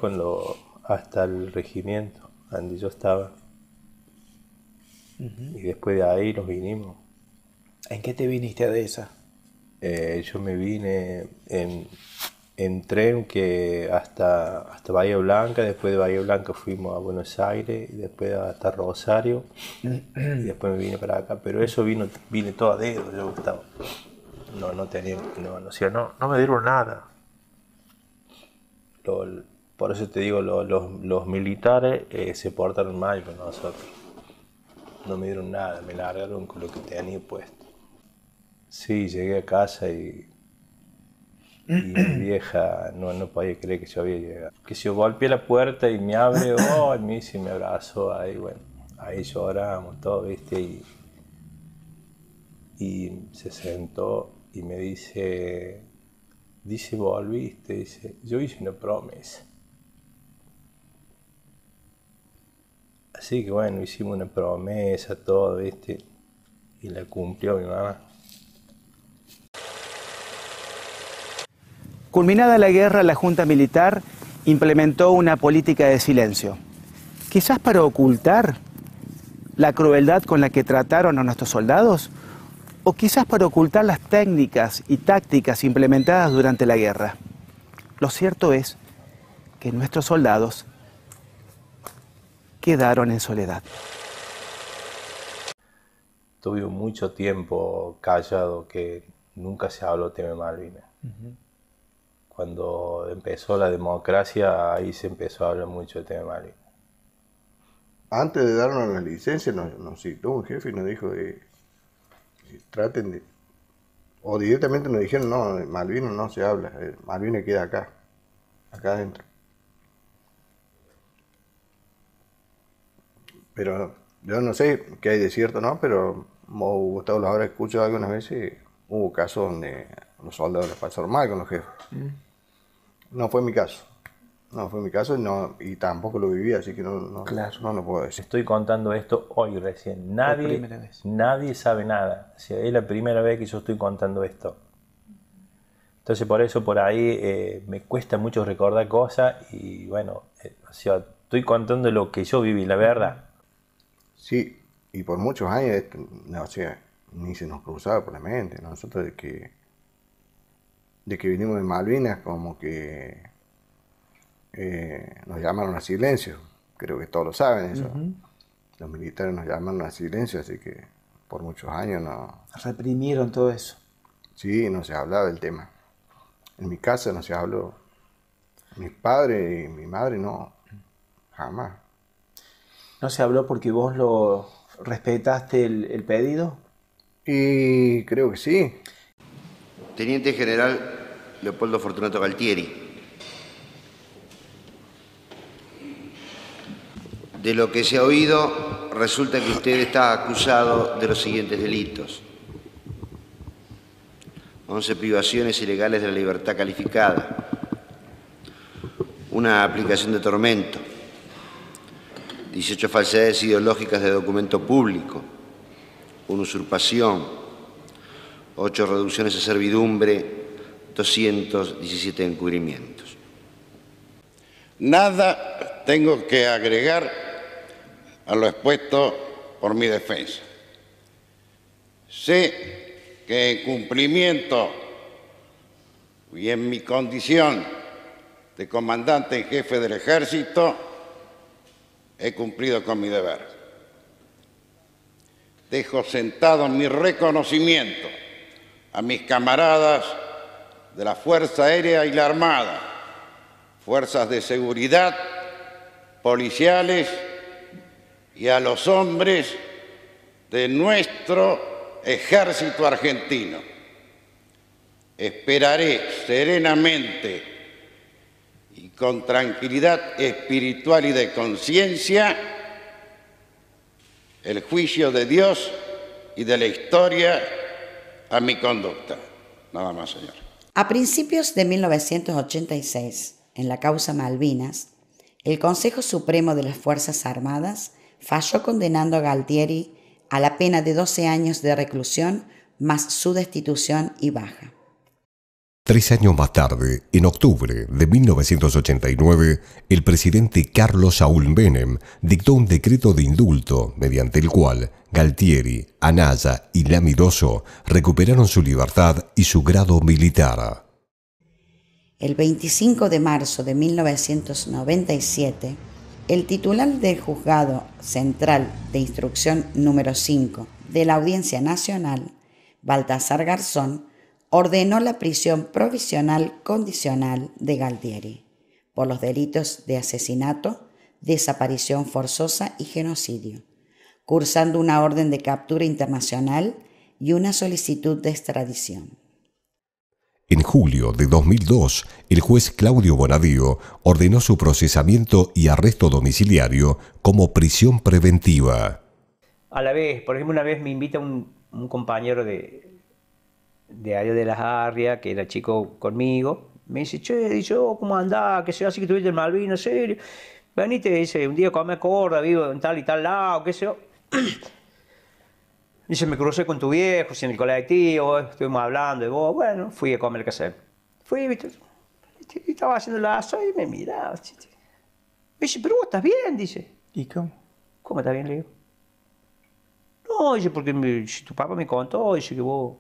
hasta el regimiento donde yo estaba. Y después de ahí nos vinimos. ¿En qué te viniste de esa? Yo me vine en tren que hasta Bahía Blanca, después de Bahía Blanca fuimos a Buenos Aires, y después hasta Rosario, y después me vine para acá. Pero eso vine todo a dedo, yo estaba. No me dieron nada. Por eso te digo, los militares se portaron mal con nosotros. No me dieron nada, me largaron con lo que tenía puesto. Sí, llegué a casa y mi vieja no podía creer que yo había llegado. Que yo golpeé la puerta y me abre, y me dice, me abrazó, ahí bueno, ahí lloramos, todo, ¿viste? Y se sentó y me dice, volviste, dice, yo hice una promesa. Así que bueno, hicimos una promesa, todo, ¿viste? Y la cumplió mi mamá. Culminada la guerra, la Junta Militar implementó una política de silencio. Quizás para ocultar la crueldad con la que trataron a nuestros soldados, o quizás para ocultar las técnicas y tácticas implementadas durante la guerra. Lo cierto es que nuestros soldados quedaron en soledad. Tuve mucho tiempo callado, que nunca se habló tema de Malvinas. Cuando empezó la democracia, ahí se empezó a hablar mucho del tema de Malvinas. Antes de darnos la licencia, nos citó un jefe y nos dijo que traten de... O directamente nos dijeron, no, Malvinas no se habla, Malvinas queda acá adentro. Pero yo no sé qué hay de cierto, ¿no? Pero Gustavo lo habrá escuchado algunas veces, hubo casos donde los soldados les pasaron mal con los jefes. No fue mi caso. No fue mi caso y tampoco lo viví, así que no lo puedo decir. Estoy contando esto hoy recién. Nadie sabe nada. O sea, es la primera vez que yo estoy contando esto. Entonces por eso por ahí me cuesta mucho recordar cosas y bueno, o sea, estoy contando lo que yo viví, la verdad. Sí, y por muchos años, o sea, ni se nos cruzaba por la mente. Nosotros de que vinimos de Malvinas, como que nos llamaron a silencio. Creo que todos lo saben eso. Los militares nos llamaron a silencio, así que por muchos años no... Reprimieron todo eso. Sí, no se hablaba del tema. En mi casa no se habló. Mis padres y mi madre no, jamás. ¿No se habló porque vos lo respetaste el pedido? Y creo que sí. Teniente General Leopoldo Fortunato De lo que se ha oído, resulta que usted está acusado de los siguientes delitos: 11 privaciones ilegales de la libertad calificada, una aplicación de tormento, 18 falsedades ideológicas de documento público, una usurpación, 8 reducciones a servidumbre, 217 encubrimientos. Nada tengo que agregar a lo expuesto por mi defensa. Sé que en cumplimiento y en mi condición de comandante en jefe del Ejército, he cumplido con mi deber. Dejo sentado mi reconocimiento a mis camaradas de la Fuerza Aérea y la Armada, fuerzas de seguridad, policiales y a los hombres de nuestro Ejército argentino. Esperaré serenamente y con tranquilidad espiritual y de conciencia el juicio de Dios y de la historia a mi conducta. Nada más, señor. A principios de 1986, en la causa Malvinas, el Consejo Supremo de las Fuerzas Armadas falló condenando a Galtieri a la pena de 12 años de reclusión más su destitución y baja. 3 años más tarde, en octubre de 1989, el presidente Carlos Saúl Menem dictó un decreto de indulto mediante el cual Galtieri, Anaya y Lamiroso recuperaron su libertad y su grado militar. El 25 de marzo de 1997, el titular del Juzgado Central de Instrucción número 5 de la Audiencia Nacional, Baltasar Garzón, ordenó la prisión provisional condicional de Galtieri por los delitos de asesinato, desaparición forzosa y genocidio, cursando una orden de captura internacional y una solicitud de extradición. En julio de 2002, el juez Claudio Bonadío ordenó su procesamiento y arresto domiciliario como prisión preventiva. A la vez, por ejemplo, una vez me invita un compañero de allá de las Arrias, que era chico conmigo, me dice, che, yo, ¿cómo andás? Que sea así que estuviste en Malvinas, serio. Venite, dice, un día come corda, vivo en tal y tal lado, qué sé yo. Dice, me crucé con tu viejo, en el colectivo, estuvimos hablando de vos. Bueno, fui a comer casero. Fui, viste, y estaba haciendo la asa y me miraba. Me dice, pero vos estás bien, dice. ¿Y cómo? ¿Cómo estás bien, le digo? No, dice, porque tu papá me contó, dice que vos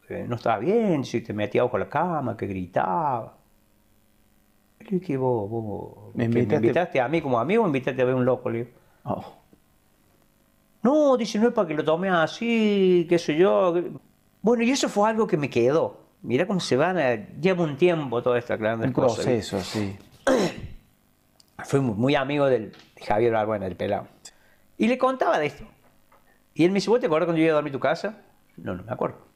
no estabas bien, dice, que te metías bajo la cama, que gritaba. Le digo, que vos ¿me invitaste a mí como amigo o me invitaste a ver un loco? Le digo. Oh. No, dice, no es para que lo tome así, qué sé yo. Bueno, y eso fue algo que me quedó. Mirá cómo se van, lleva un tiempo toda esta grandes cosas. Un proceso, sí. Fui muy amigo de Javier Balbuena, del pelado. Y le contaba de esto. Y él me dice, ¿vos te acuerdas cuando yo iba a dormir a tu casa? No, no me acuerdo.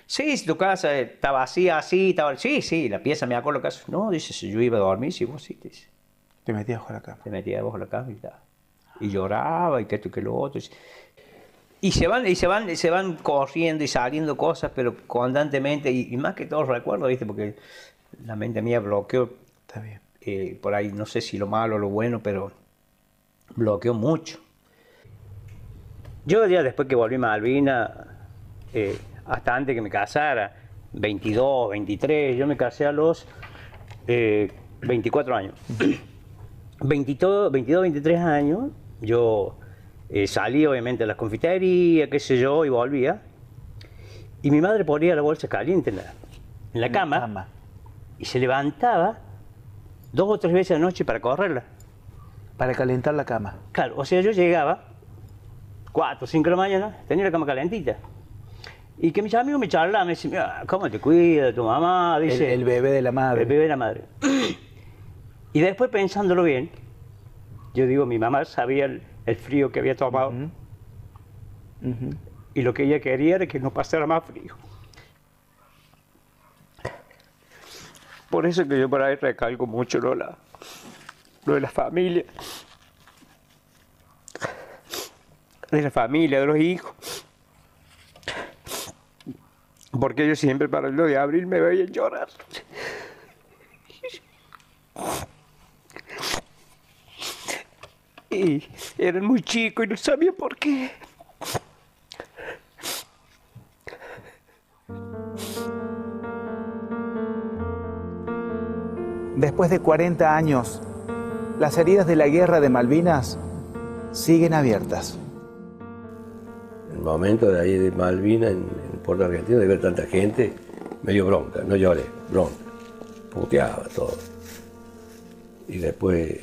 Sí, si tu casa estaba así, estaba... Sí, la pieza me acuerdo caso. No, dice, si yo iba a dormir, sí, vos sí, te dice. Te metías bajo la cama. Te metías bajo la cama y tal. Y lloraba y que esto y que lo otro. Y se van corriendo y saliendo cosas, pero constantemente, y más que todo recuerdo, ¿viste? Porque la mente mía bloqueó. Está bien. Por ahí, no sé si lo malo o lo bueno, pero bloqueó mucho. Yo ya después que volví a Malvinas, hasta antes que me casara, 22, 23, yo me casé a los 24 años. 22, 23 años, yo salí obviamente a las confiterías, qué sé yo, y volvía. Y mi madre ponía la bolsa caliente en la cama y se levantaba 2 o 3 veces a la noche para correrla. Para calentar la cama. Claro, o sea, yo llegaba 4 o 5 de la mañana, tenía la cama calentita. Y que mis amigos me charlaban, me decían, ¿cómo te cuida tu mamá? Dice, el bebé de la madre. El bebé de la madre. Y después pensándolo bien, yo digo, mi mamá sabía el frío que había tomado. Y lo que ella quería era que no pasara más frío. Por eso que yo por ahí recalco mucho, Lola, lo de la familia, de los hijos. Porque yo siempre para el 2 de abril me veía llorar. Y eran muy chicos y no sabía por qué. Después de 40 años, las heridas de la guerra de Malvinas siguen abiertas. El momento de ahí de Malvinas, en Puerto Argentino, de ver tanta gente, me dio bronca, no lloré, bronca. Puteaba todo. Y después,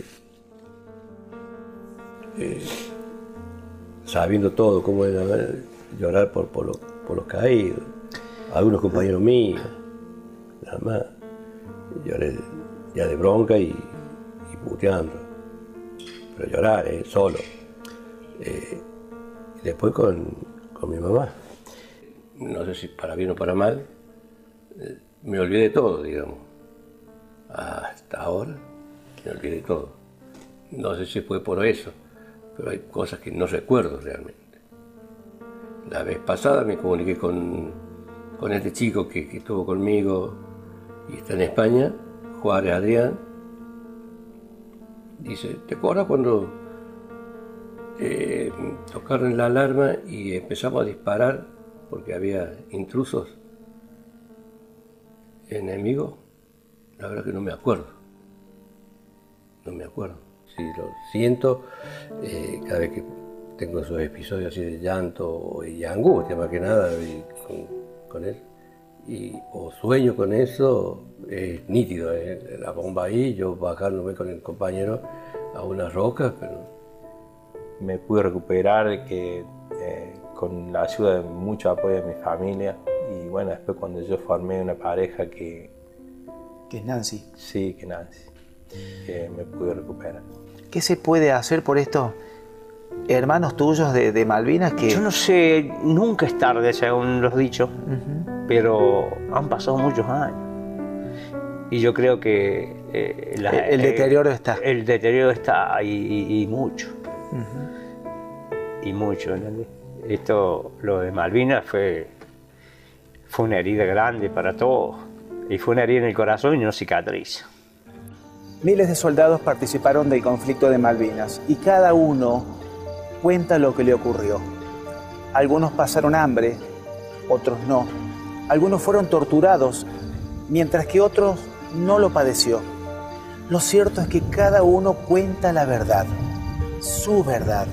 sabiendo todo cómo era llorar por los caídos, algunos compañeros míos, nada más, lloré ya de bronca y puteando. Pero llorar, solo. Y después con mi mamá. No sé si para bien o para mal, me olvidé de todo, digamos. Hasta ahora me olvidé de todo. No sé si fue por eso, pero hay cosas que no recuerdo realmente. La vez pasada me comuniqué con este chico que estuvo conmigo y está en España, Juárez Adrián. Dice, ¿te acuerdas cuando tocaron la alarma y empezamos a disparar porque había intrusos enemigos? La verdad que no me acuerdo. No me acuerdo. Sí, lo siento cada vez que tengo esos episodios así de llanto y angustia, más que nada, con él. O sueño con eso, es nítido, la bomba ahí, yo bajándome con el compañero a unas rocas, pero... Me pude recuperar con la ayuda de mucho apoyo de mi familia, y bueno, después cuando yo formé una pareja que es Nancy. Sí, que Nancy. Me pude recuperar. ¿Qué se puede hacer por estos hermanos tuyos de Malvinas que...? Yo no sé, nunca es tarde, según los dichos, pero han pasado muchos años. Y yo creo que... el deterioro está. El deterioro está, y mucho. Y mucho. Esto, lo de Malvinas, fue una herida grande para todos. Y fue una herida en el corazón y no cicatriza. Miles de soldados participaron del conflicto de Malvinas y cada uno cuenta lo que le ocurrió. Algunos pasaron hambre, otros no. Algunos fueron torturados, mientras que otros no lo padeció. Lo cierto es que cada uno cuenta la verdad, su verdad.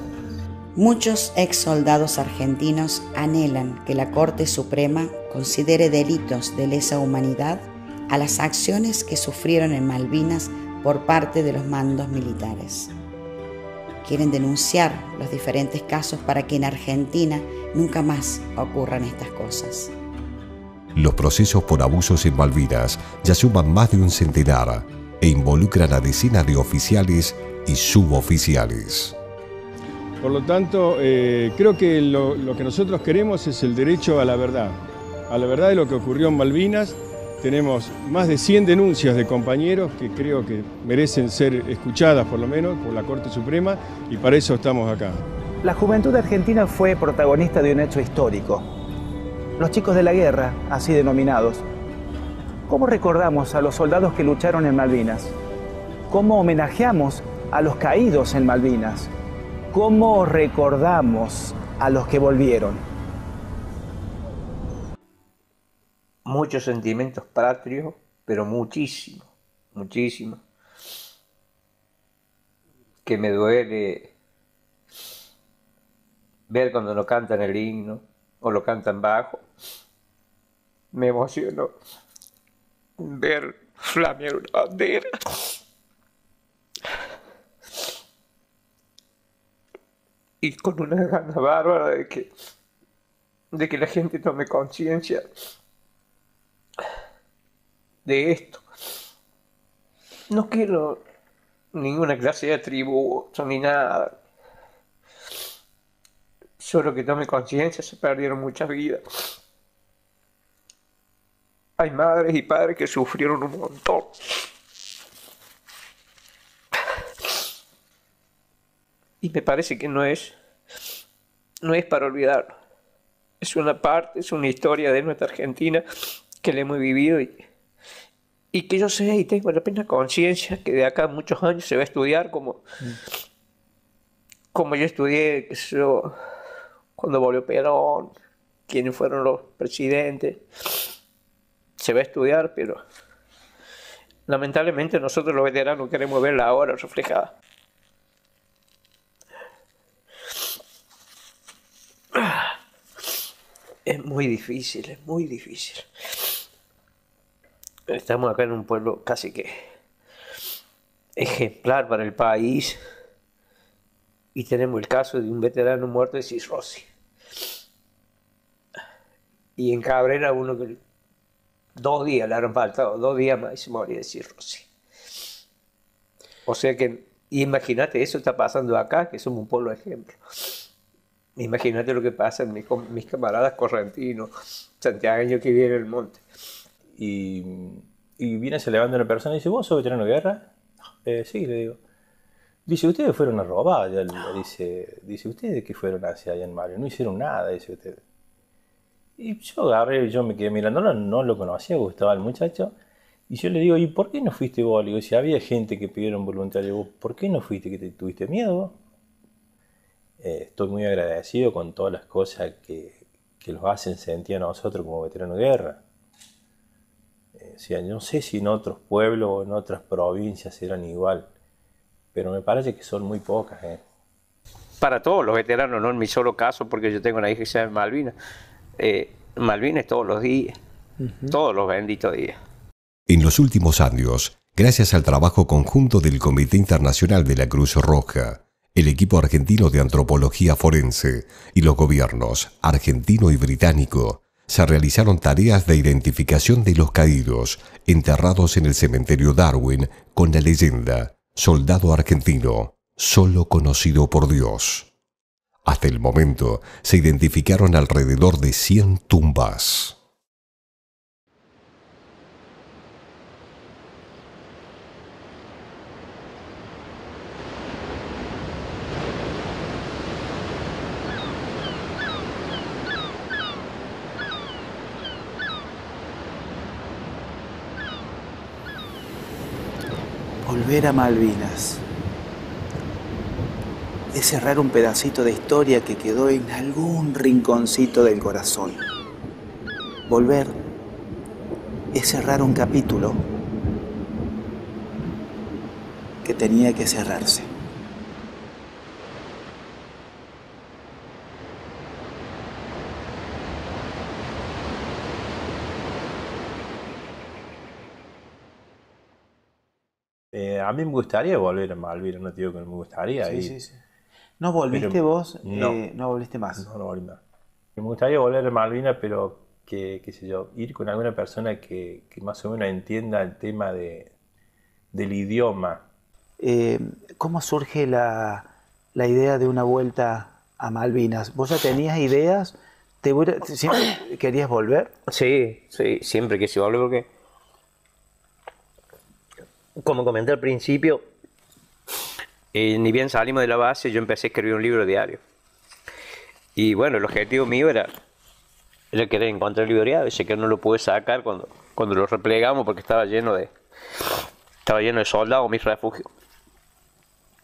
Muchos ex soldados argentinos anhelan que la Corte Suprema considere delitos de lesa humanidad a las acciones que sufrieron en Malvinas por parte de los mandos militares. Quieren denunciar los diferentes casos para que en Argentina nunca más ocurran estas cosas. Los procesos por abusos en Malvinas ya suman más de un centenar e involucran a decenas de oficiales y suboficiales. Por lo tanto, creo que lo que nosotros queremos es el derecho a la verdad de lo que ocurrió en Malvinas. Tenemos más de 100 denuncias de compañeros que creo que merecen ser escuchadas por lo menos por la Corte Suprema, y para eso estamos acá. La juventud argentina fue protagonista de un hecho histórico. Los chicos de la guerra, así denominados. ¿Cómo recordamos a los soldados que lucharon en Malvinas? ¿Cómo homenajeamos a los caídos en Malvinas? ¿Cómo recordamos a los que volvieron? Muchos sentimientos patrios, pero muchísimo, muchísimo. Que me duele ver cuando no cantan el himno o lo cantan bajo. Me emociono ver flamear una bandera. Y con una gana bárbara de que la gente tome conciencia de esto. No quiero ninguna clase de tributo ni nada. Solo que tome conciencia, se perdieron muchas vidas. Hay madres y padres que sufrieron un montón. Y me parece que no es para olvidarlo. Es una parte, es una historia de nuestra Argentina que la hemos vivido y que yo sé y tengo la plena conciencia que de acá a muchos años se va a estudiar como yo estudié, qué sé yo, cuando volvió Perón, quiénes fueron los presidentes. Se va a estudiar, pero lamentablemente nosotros los veteranos queremos verla ahora reflejada. Es muy difícil, es muy difícil. Estamos acá en un pueblo casi que ejemplar para el país y tenemos el caso de un veterano muerto de cirrosis. Y en Cabrera uno que 2 días le han faltado, 2 días más y se moría de cirrosis. O sea que, imagínate, eso está pasando acá, que somos un pueblo de ejemplo. Imagínate lo que pasa en mis camaradas correntinos, santiagueños que viven en el monte. Y viene, se levanta una persona y dice, ¿vos sos veterano de guerra? Sí, le digo. Dice, ustedes fueron a robar. Dice, ¿ustedes qué fueron hacia allá en Mario? No hicieron nada, dice usted. Y yo me quedé mirando, no lo conocía, gustaba el muchacho. Y yo le digo, ¿y por qué no fuiste vos? Le digo, si había gente que pidieron voluntario, ¿vos por qué no fuiste? ¿Que te tuviste miedo? Estoy muy agradecido con todas las cosas que los hacen sentir a nosotros como veteranos de guerra. No sé si en otros pueblos o en otras provincias eran igual, pero me parece que son muy pocas. Para todos los veteranos, no en mi solo caso, porque yo tengo una hija que se llama Malvina. Malvina es todos los días, todos los benditos días. En los últimos años, gracias al trabajo conjunto del Comité Internacional de la Cruz Roja, el equipo argentino de antropología forense y los gobiernos argentino y británico, se realizaron tareas de identificación de los caídos enterrados en el cementerio Darwin con la leyenda Soldado Argentino, solo conocido por Dios. Hasta el momento se identificaron alrededor de 100 tumbas. Volver a Malvinas es cerrar un pedacito de historia que quedó en algún rinconcito del corazón. Volver es cerrar un capítulo que tenía que cerrarse. A mí me gustaría volver a Malvinas, no te digo que no me gustaría. Sí. ¿No volviste vos? No volviste más. No volví más. Me gustaría volver a Malvinas, pero qué sé yo, ir con alguna persona que más o menos entienda el tema del idioma. ¿Cómo surge la idea de una vuelta a Malvinas? ¿Vos ya tenías ideas? ¿Siempre querías volver? Sí, siempre quise volver porque, como comenté al principio, ni bien salimos de la base, yo empecé a escribir un libro diario. Y bueno, el objetivo mío era querer encontrar el libro diario. Sé que no lo pude sacar cuando lo replegamos porque estaba lleno de soldados, mis refugios.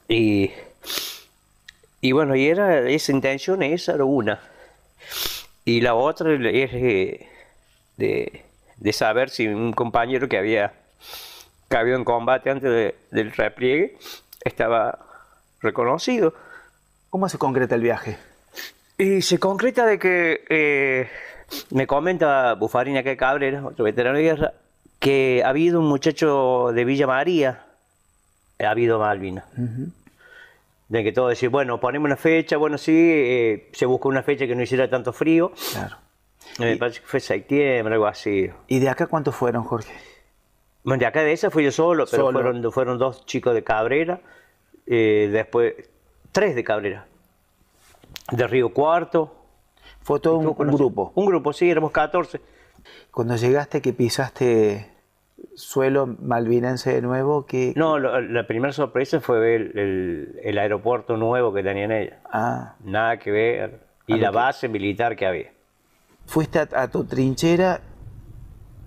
Y bueno, y era esa intención, esa era una. Y la otra es de saber si un compañero que había caído en combate antes del repliegue estaba reconocido. ¿Cómo se concreta el viaje? Y se concreta de que me comenta Buffarini acá de Cabrera, otro veterano de guerra, que ha habido un muchacho de Villa María, ha habido Malvinas. De que todo decir, bueno, ponemos una fecha, bueno, sí, se buscó una fecha que no hiciera tanto frío. Claro. Me parece que fue septiembre, algo así. ¿Y de acá cuántos fueron, Jorge? Bueno, de acá de esa fui yo solo, pero fueron 2 chicos de Cabrera, después 3 de Cabrera, de Río Cuarto. ¿Fue todo un grupo? Un grupo, sí, éramos 14. Cuando llegaste, que pisaste suelo malvinense de nuevo que... No, la primera sorpresa fue ver el aeropuerto nuevo que tenían ellos. Nada que ver. Y la base militar que había. Fuiste a tu trinchera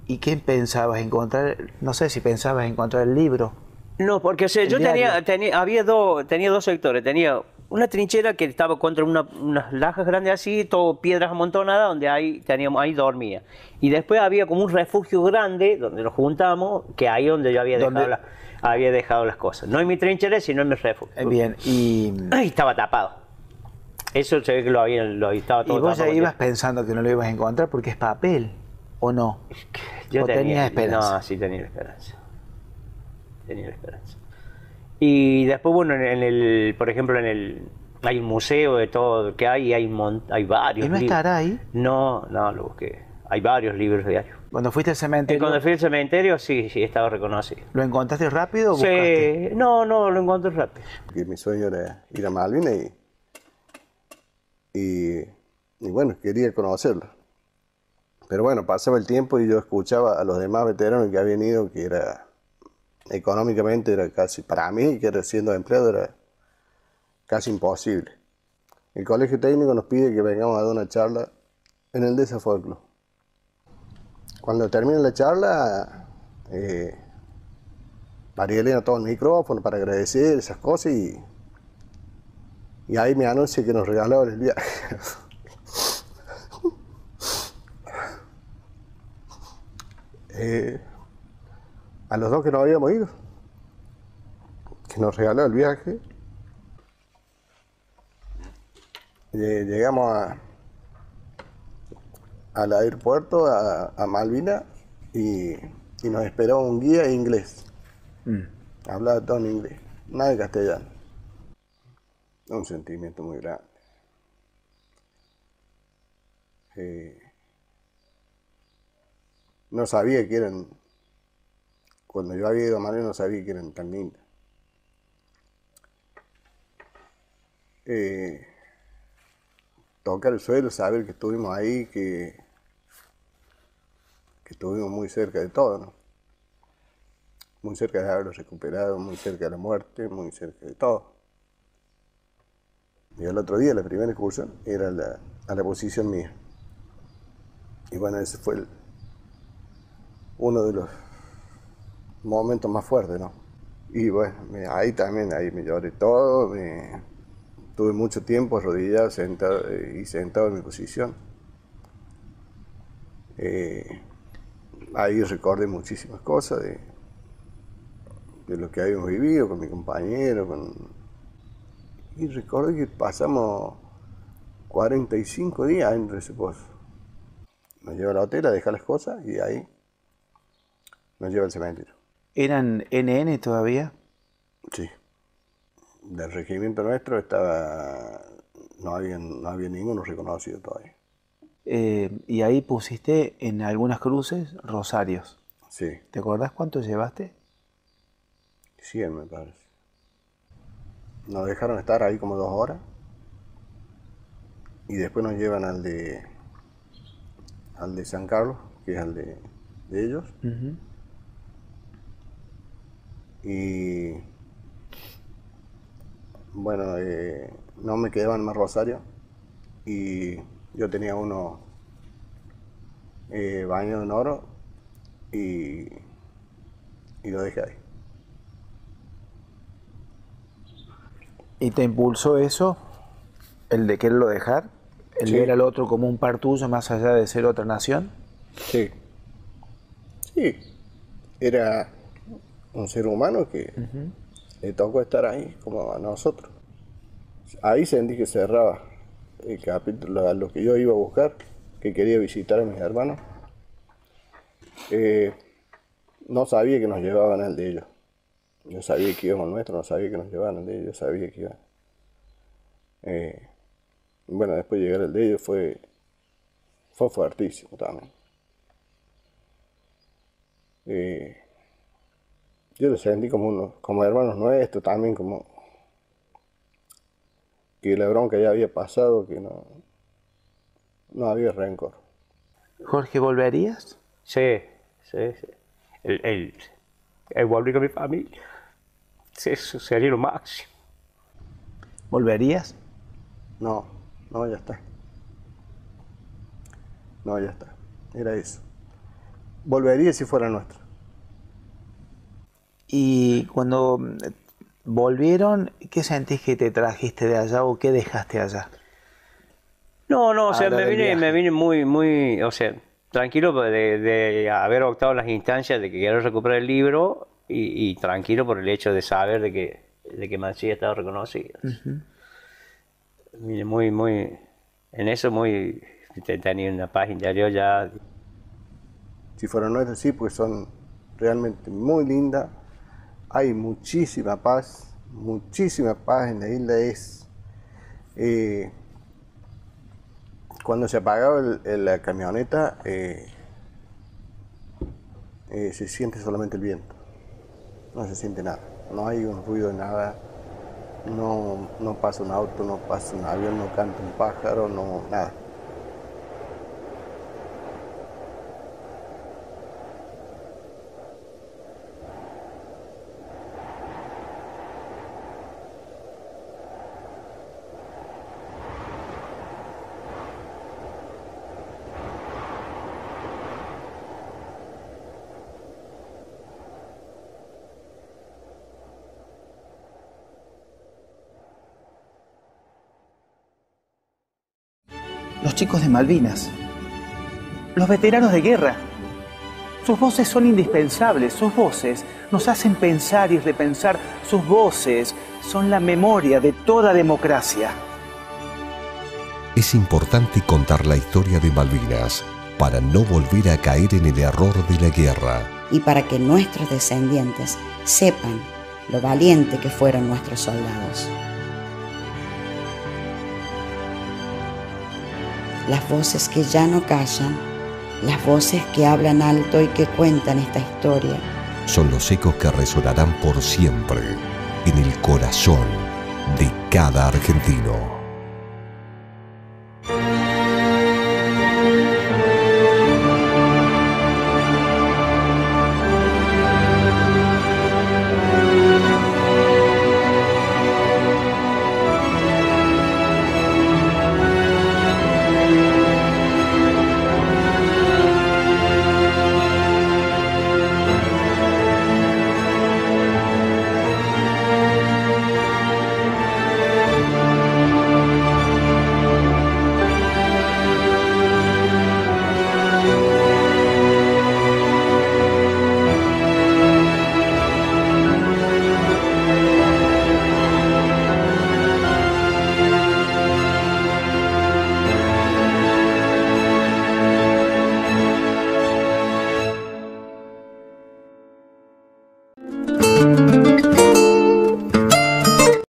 y ¿qué pensabas encontrar? No sé si pensabas encontrar el libro. No, porque o sea, yo tenía dos sectores. Tenía una trinchera que estaba contra unas lajas grandes así, todo piedras amontonadas, donde ahí dormía. Y después había como un refugio grande donde nos juntamos, que ahí donde yo había dejado las cosas. No en mi trinchera, sino en mi refugio. Bien, y estaba tapado. Eso se ve que estaba todo tapado. ¿Y vos ya ibas pensando que no lo ibas a encontrar porque es papel, o no? Yo tenía esperanza. No, sí tenía esperanza. Tenía esperanza. Y después, bueno, por ejemplo, hay un museo de todo que hay varios. ¿Y no estará ahí? No, lo busqué. Hay varios libros diarios. Cuando fuiste al cementerio. Cuando fui al cementerio, sí, estaba reconocido. ¿Lo encontraste rápido o sí, buscaste? No, lo encontré rápido. Porque mi sueño era ir a Malvinas y bueno, quería conocerlo. Pero bueno, pasaba el tiempo y yo escuchaba a los demás veteranos que habían ido, que era económicamente era casi, para mí, que era siendo empleado, era casi imposible. El colegio técnico nos pide que vengamos a dar una charla en el DESA Folklore. Cuando termina la charla, María Elena toma el micrófono para agradecer esas cosas y ahí me anuncia que nos regalaban el viaje. A los dos que nos habíamos ido, que nos regaló el viaje, llegamos al aeropuerto, a Malvinas, y nos esperó un guía inglés. Hablaba todo en inglés, nada de castellano. Un sentimiento muy grande. No sabía que eran, cuando yo había ido a Malvinas no sabía que eran tan lindas. Tocar el suelo, saber que estuvimos ahí, que estuvimos muy cerca de todo, ¿no? Muy cerca de haberlo recuperado, muy cerca de la muerte, muy cerca de todo. Y el otro día, la primera excursión, era a la posición mía. Y bueno, ese fue uno de los momentos más fuertes, ¿no? Y bueno, ahí me lloré todo, tuve mucho tiempo arrodillado sentado en mi posición. Ahí recordé muchísimas cosas de lo que habíamos vivido con mi compañero, y recordé que pasamos 45 días dentro de ese pozo. Nos lleva a la hotel a dejar las cosas y ahí nos lleva al cementerio. ¿Eran NN todavía? Sí. Del regimiento nuestro no había ninguno reconocido todavía. Y ahí pusiste en algunas cruces rosarios. Sí. ¿Te acordás cuántos llevaste? 100 me parece. Nos dejaron estar ahí como 2 horas y después nos llevan al de San Carlos, que es al de ellos. Y bueno, no me quedaban más rosarios y yo tenía uno bañado en oro y lo dejé ahí. ¿Y te impulsó eso? ¿El de quererlo dejar? ¿El Sí. ver al otro como un par tuyo más allá de ser otra nación? Sí. Sí. Era un ser humano que le tocó estar ahí como a nosotros. Ahí sentí que cerraba el capítulo a lo que yo iba a buscar, que quería visitar a mis hermanos. No sabía que nos llevaban al de ellos. Yo sabía que íbamos al nuestro, no sabía que nos llevaban al de ellos, yo sabía que iba. Bueno, después llegar al de ellos fue fuertísimo también. Yo lo sentí como hermanos nuestros también, como que la bronca ya había pasado, que no había rencor. Jorge, ¿volverías? Sí. el volver con mi familia. Eso sería lo máximo. ¿Volverías? No, ya está. No, ya está. Era eso. Volvería si fuera nuestro. Y cuando volvieron, ¿qué sentís que te trajiste de allá o qué dejaste allá? No, o sea, me vine muy, o sea, tranquilo de haber optado en las instancias de que quiero recuperar el libro y tranquilo por el hecho de saber de que Mansilla estaba reconocida. Vine muy, en eso tenía una paz interior ya. Si fueron nuestros, sí, porque son realmente muy lindas. Hay muchísima paz en la isla. Cuando se apagaba la camioneta, se siente solamente el viento, no se siente nada, no hay un ruido de nada, no pasa un auto, no pasa un avión, no canta un pájaro, no, nada. Los chicos de Malvinas, los veteranos de guerra. Sus voces son indispensables, sus voces nos hacen pensar y repensar, sus voces son la memoria de toda democracia. Es importante contar la historia de Malvinas para no volver a caer en el error de la guerra. Y para que nuestros descendientes sepan lo valiente que fueron nuestros soldados. Las voces que ya no callan, las voces que hablan alto y que cuentan esta historia. Son los ecos que resonarán por siempre en el corazón de cada argentino.